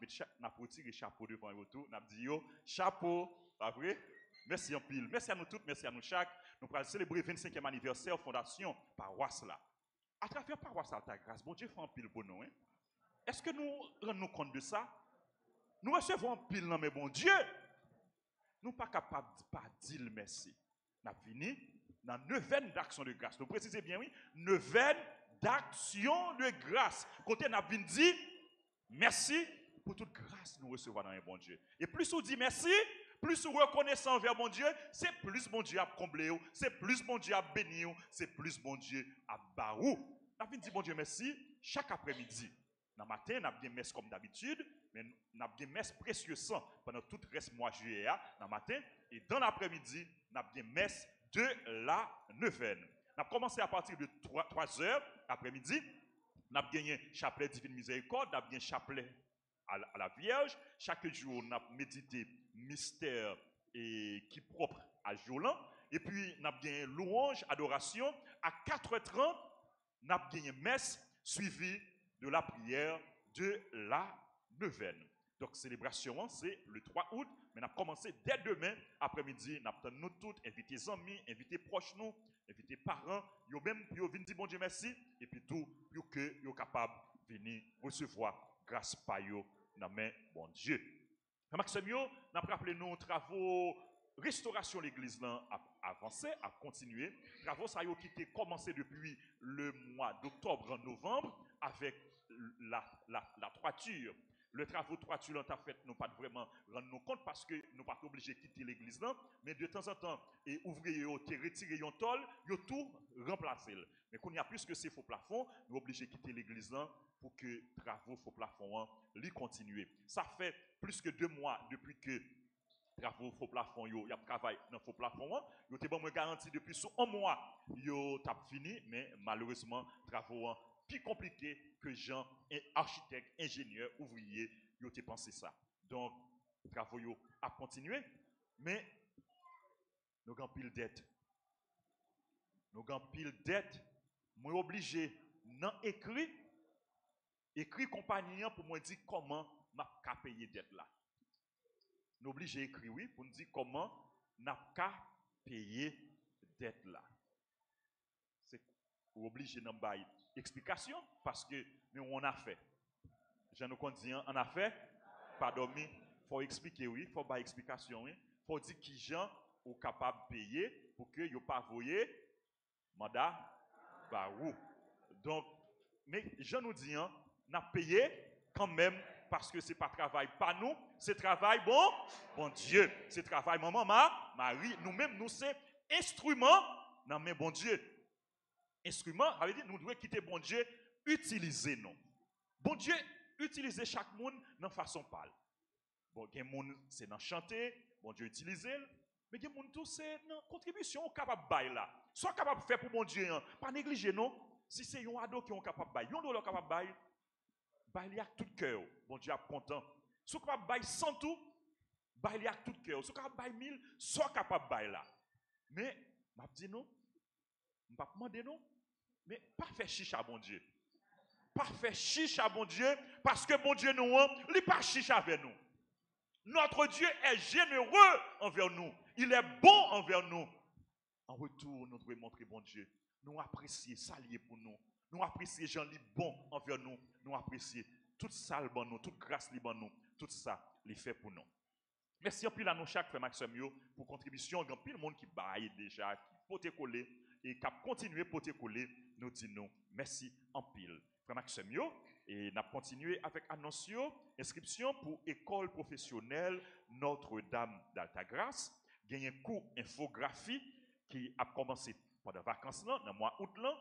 retiré chapeau devant eux tout, n'a dit yo chapeau, pas vrai? Merci en pile. Merci à nous toutes, merci à nous chaque. Nous allons célébrer le 25e anniversaire Fondation Paroisse là. À travers Paroisse à ta grâce, bon Dieu fait en pile pour nous. Hein? Est-ce que nous rendons compte de ça? Nous recevons en pile, non, mais bon Dieu, nous ne sommes pas capables de pas dire merci. Nous avons fini dans 9 d'actions de grâce. Nous précisez bien, oui, 9 d'actions de grâce. Côté nous avons dit merci pour toute grâce que nous recevons dans un bon Dieu. Et plus on dit merci, plus on reconnaissant envers mon Dieu, c'est plus mon Dieu a comblé, c'est plus mon Dieu a béni, c'est plus mon Dieu a barou. Nous avons dit bon Dieu merci chaque après-midi. Dans le matin, nous avons des messes comme d'habitude, mais nous avons des messes précieux sang pendant tout le reste mois juillet, dans le matin. Et dans l'après-midi, nous avons des messes de la neuvaine. Nous avons commencé à partir de 3 heures après-midi. Nous avons gagné chapelet divine miséricorde, nous avons gagné chapelet à la Vierge. Chaque jour, nous avons médité mystère et qui propre à jour-là. Et puis, nous avons gagné louange, adoration. À 4h30, nous avons gagné messe suivie de la prière de la neuvaine. Donc, célébration, c'est le 3 août, mais nous avons commencé dès demain après-midi. Nous avons nous toutes, inviter les amis, inviter proches nous, inviter parents, yo même pour venir dire bon Dieu merci, et puis tout, pour que vous capable de venir recevoir grâce par yo dans main bon Dieu. Maxime, nous avons rappelé nos travaux restauration l'église là a avancé, a continué. Travaux ça qui étaient commencé depuis le mois d'octobre, novembre, avec la toiture. Le travaux de toiture, en fait, nous pas vraiment rendre compte parce que nous pas obligés de quitter l'église là, mais de temps en temps, et ouvriers ont retiré yon tôle, ils ont tout remplacé. Mais quand il y a plus que ces faux plafonds, nous sommes obligés de quitter l'église là pour que travaux faux plafonds les continuer. Ça fait plus que 2 mois depuis que travaux faux plafond yo y a travail dans faux plafond yo te bon me garanti depuis sous 1 mois yo t'a fini mais malheureusement travaux plus compliqué que gens architectes ingénieurs ouvriers yo te pensé ça donc travaux yo a continué mais nous avons pile dette moi obligé non écrit compagnie pour moi dire comment m'a payer dette là. Nous obligés d'écrire oui pour nous dire comment n'a qu'à payer dette là. C'est obligé d'en bailler explication parce que nous on a fait. Je nous dis on a fait pas dormi, faut expliquer oui, faut bailler explication oui, faut dire qui gens sont capables de payer pour que yo pas voyer mandat barou. Donc mais je nous dis n'a payé quand même parce que c'est pas travail pas nous, c'est travail bon Dieu, c'est travail maman Marie, nous-mêmes nous c'est instrument dans main bon Dieu. Instrument, ça veut dire nous devons quitter bon Dieu, utiliser nous. Bon Dieu utiliser chaque monde dans façon pâle. Bon, il y a des gens c'est dans chanter, bon Dieu utiliser, mais il y a des gens tout c'est dans contribution capable bailler là. Soit capable faire pour bon Dieu, pas négliger non. Si c'est un ado qui est capable bailler, un dollar capable bailler bailler avec tout cœur, bon Dieu est content. Si vous capable bailler 100 tout, bailler avec tout cœur. Si vous capable bailler 1000, soit capable bailler là. Mais m'a dit non, m'a pas demandé non, mais pas faire chicha bon Dieu. Pas faire chicha bon Dieu parce que bon Dieu nous il pas chicha avec nous. Notre Dieu est généreux envers nous. Il est bon envers nous. En retour, nous devons montrer bon Dieu. Nous apprécier ça lié pour nous. Nous apprécions gens li bon envers nous. Nous apprécions toute ça bon nous, toute grâce li bon nous, tout ça les fait pour nous. Merci en pile à nous chaque frère Maxime yo pour contribution. Il y a pile monde qui baille déjà, qui pote coller et qui continue pote coller. Nous disons merci en pile. Frère Maxime yo et n'a continué avec annonce inscription pour école professionnelle Notre-Dame d'Altagrace. Il y a un cours infographie qui a commencé pendant vacances là, dans le mois août là.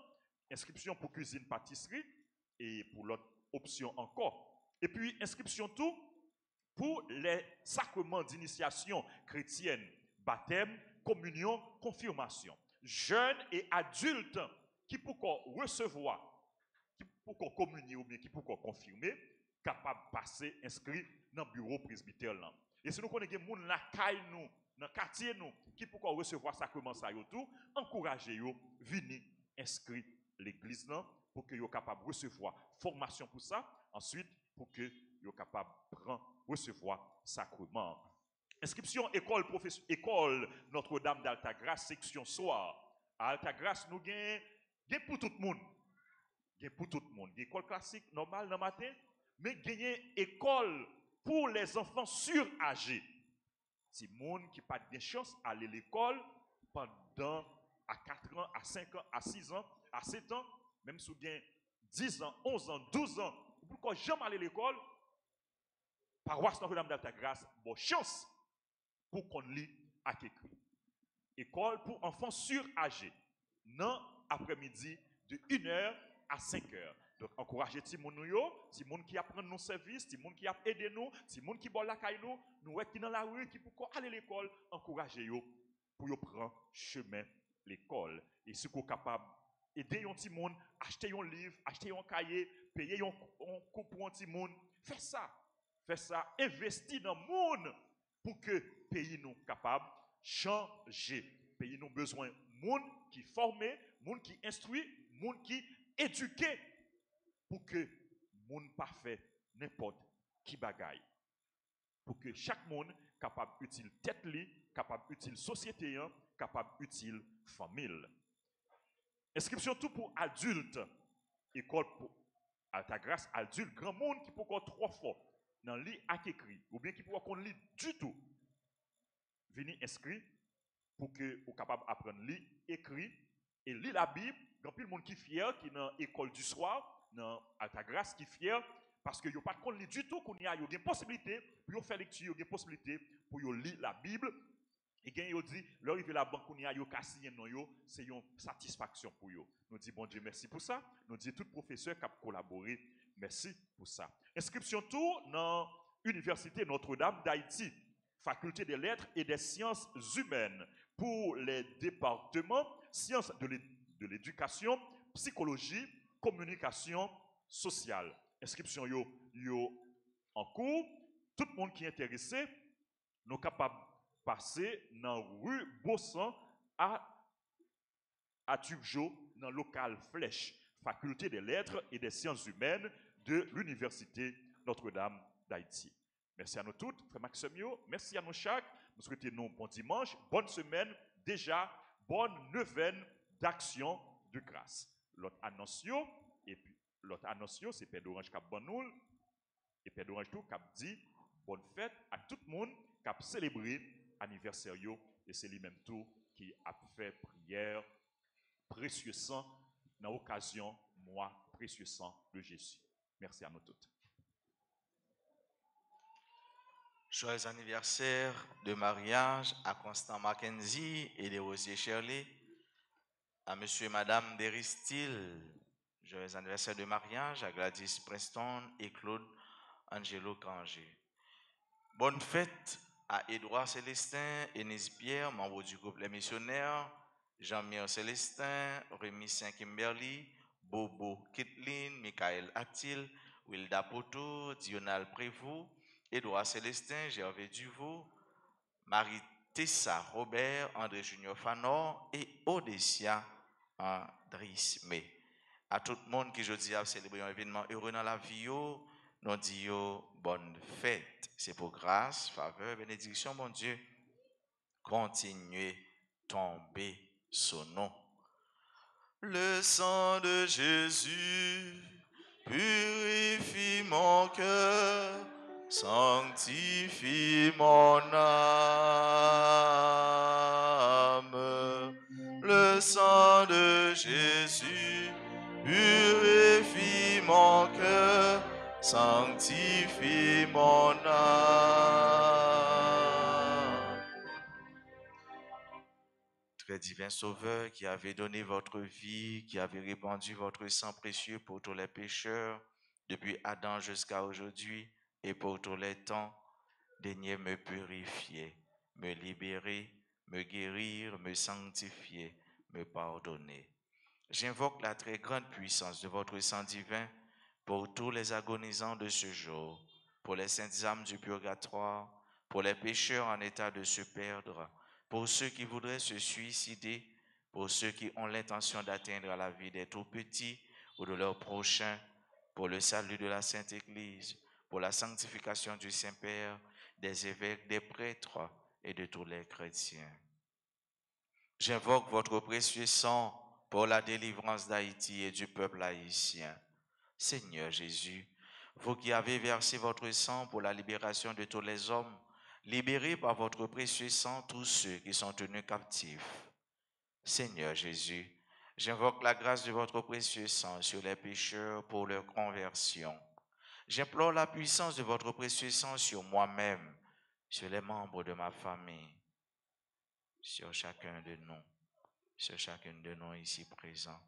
Inscription pour cuisine pâtisserie et pour l'autre option encore. Et puis inscription tout pour les sacrements d'initiation chrétienne, baptême, communion, confirmation. Jeunes et adultes qui pour recevoir, qui pour communier ou bien qui pour confirmer, capable de passer inscrit dans le bureau presbytère là. Et si nous connaissons des gens la caille nous, dans le quartier nous, qui pour recevoir sacrement ça yo tout, encouragez yo venir inscrit l'église là pour que yo capable recevoir formation pour ça, ensuite pour que yo capable prendre recevoir sacrement. Inscription école Notre-Dame d'Altagrace, section soir. À Altagrace, nous gagnons pour tout le monde. Gagnons pour tout le monde. École classique, normale, dans le matin, mais gagnons école pour les enfants surâgés. C'est monde qui n'a pas de chance d'aller à l'école pendant à 4 ans, à 5 ans, à 6 ans, à 7 ans, même si vous avez 10 ans, 11 ans, 12 ans, pourquoi jamais aller à l'école, paroisse Notre-Dame d'Altagrace, bonne chance pour qu'on lit à écrit. École pour enfants surâgés. Non, après-midi, de 1h à 5h. Donc, encouragez les gens, si les gens qui apprennent nos services, si les gens qui aident nous, si les gens qui boivent la caille nous qui dans la rue, qui pour aller à l'école, encouragez-les pour prendre chemin l'école. Et si vous êtes capable d'aider un petit monde, acheter un livre, acheter un cahier, payer un coup pour un petit monde, faites ça. Faites ça, investis dans le monde pour que le pays nous capable de changer. Le pays nous besoin de monde qui formé, monde qui instruit, monde qui éduqué pour que le monde parfait n'importe qui bagaille. Pour que chaque monde capable utile tête li, capable utile société, capable utile famille. Inscription tout pour adultes. École pour Altagrace, adulte, grand monde qui peut encore 3 fois dans le lit à écrit, ou bien qui peut qu'on lit du tout. Venez inscrit pour que vous capable d'apprendre lire, écrit et lire la Bible. Il y a plus de monde qui est fier, qui est dans l'école du soir, dans Altagrace, qui est fier, parce que vous pas de lire du tout, qu'il y a une possibilité pour faire lecture, une possibilité pour lire la Bible. Et quand vous dit, l'arrivée la banque, il y a c'est une satisfaction pour vous. Nous disons, bon Dieu, merci pour ça. Nous disons, tout professeur qui a collaboré, merci pour ça. Inscription tout dans l'Université Notre-Dame d'Haïti, Faculté des lettres et des sciences humaines, pour les départements sciences de l'éducation, psychologie, communication sociale. Inscription yo en cours. Tout le monde qui est intéressé, nous sommes capables passer dans rue Bossan à Tubjo, dans le local Flèche, Faculté des lettres et des sciences humaines de l'Université Notre-Dame d'Haïti. Merci à nous toutes, frère Maximio. Merci à nous chaque. Nous souhaitons nous bon dimanche, bonne semaine, déjà bonne neuvaine d'action de grâce. L'autre annonce, et puis l'autre annonce, c'est Père d'Orange Cap Banoul, et Père d'Orange tout Cap dit bonne fête à tout le monde qui a célébré anniversaire, et c'est lui-même tout qui a fait prière précieux sang dans l'occasion moi précieux sang de Jésus. Merci à nous toutes. Joyeux anniversaire de mariage à Constant Mackenzie et de Rosier Shirley, à monsieur et madame Deristil. Joyeux anniversaire de mariage à Gladys Preston et Claude Angelo Cangé. Bonne fête à Édouard Célestin, Enis Pierre, membre du groupe Les Missionnaires, Jean-Pierre Célestin, Rémi Saint-Kimberly, Bobo Kitlin, Michael Actil, Wilda Poto, Dional Prévost, Édouard Célestin, Gervais Duvaux, Marie-Tessa Robert, André Junior Fanor et Odessia Andris May. À tout le monde qui aujourd'hui a célébré un événement heureux dans la vie, nous disons bonne fête. C'est pour grâce, faveur, bénédiction, mon Dieu. Continuez tomber son nom. Le sang de Jésus purifie mon cœur, sanctifie mon âme. Le sang de Jésus purifie mon cœur, sanctifie mon âme. Très divin Sauveur, qui avez donné votre vie, qui avez répandu votre sang précieux pour tous les pécheurs, depuis Adam jusqu'à aujourd'hui, et pour tous les temps, daignez me purifier, me libérer, me guérir, me sanctifier, me pardonner. J'invoque la très grande puissance de votre sang divin pour tous les agonisants de ce jour, pour les saintes âmes du purgatoire, pour les pécheurs en état de se perdre, pour ceux qui voudraient se suicider, pour ceux qui ont l'intention d'atteindre la vie des tout-petits ou de leurs prochains, pour le salut de la Sainte Église, pour la sanctification du Saint-Père des évêques, des prêtres et de tous les chrétiens. J'invoque votre précieux sang pour la délivrance d'Haïti et du peuple haïtien. Seigneur Jésus, vous qui avez versé votre sang pour la libération de tous les hommes, libérez par votre précieux sang tous ceux qui sont tenus captifs. Seigneur Jésus, j'invoque la grâce de votre précieux sang sur les pécheurs pour leur conversion. J'implore la puissance de votre précieux sang sur moi-même, sur les membres de ma famille, sur chacun de nous ici présents.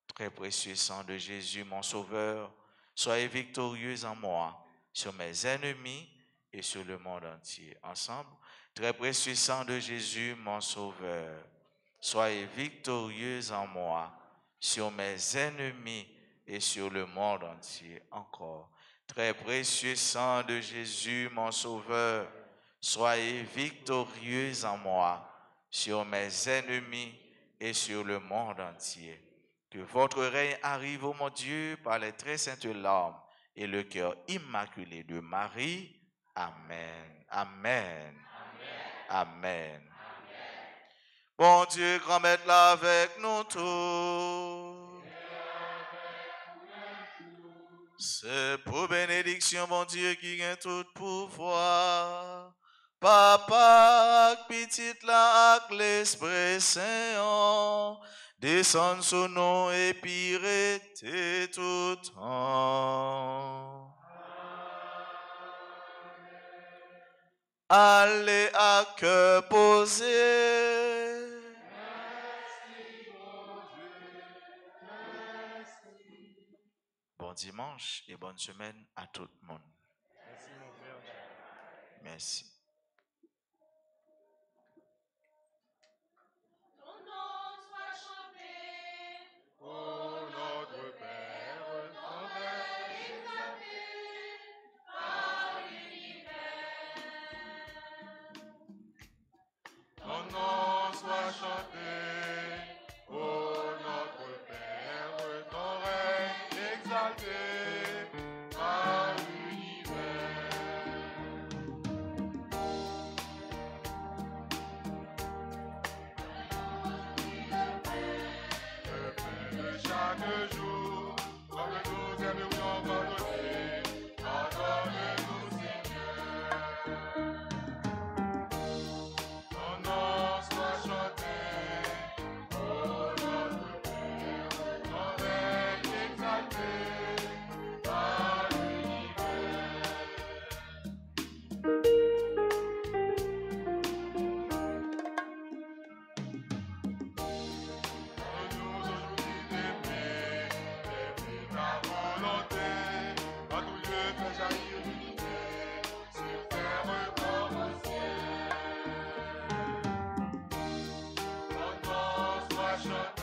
Très précieux sang de Jésus, mon Sauveur, soyez victorieux en moi, sur mes ennemis et sur le monde entier. Ensemble, très précieux sang de Jésus, mon Sauveur, soyez victorieux en moi, sur mes ennemis et sur le monde entier. Encore, très précieux sang de Jésus, mon Sauveur, soyez victorieux en moi, sur mes ennemis et sur le monde entier. Que votre règne arrive, ô mon Dieu, par les très saintes larmes et le cœur immaculé de Marie. Amen. Amen. Amen. Amen. Bon Dieu, grand maître là avec nous tous. C'est pour bénédiction, bon Dieu, qui gagne tout pouvoir. Papa, petite là, avec l'Esprit Saint, descend sur nous et puis rester tout temps. Allez à cœur posé. Bon dimanche et bonne semaine à tout le monde. Merci mon frère. Merci. Ton nom soit chanté, ô notre Père, ton règne exalté par l'univers. Ton nom soit chanté, ô notre Père, ton règne exalté par l'univers. Le pain de chaque jour, comme nous aimerions pardonner, pardonne-nous Seigneur. Ton nom soit chanté, ô notre Père, ton règne exalté par l'univers. Donne-nous aujourd'hui d'aimer ta volonté, à tout lieu fais jaillir l'unité, sur terre comme au ciel. Ton nom soit chanté.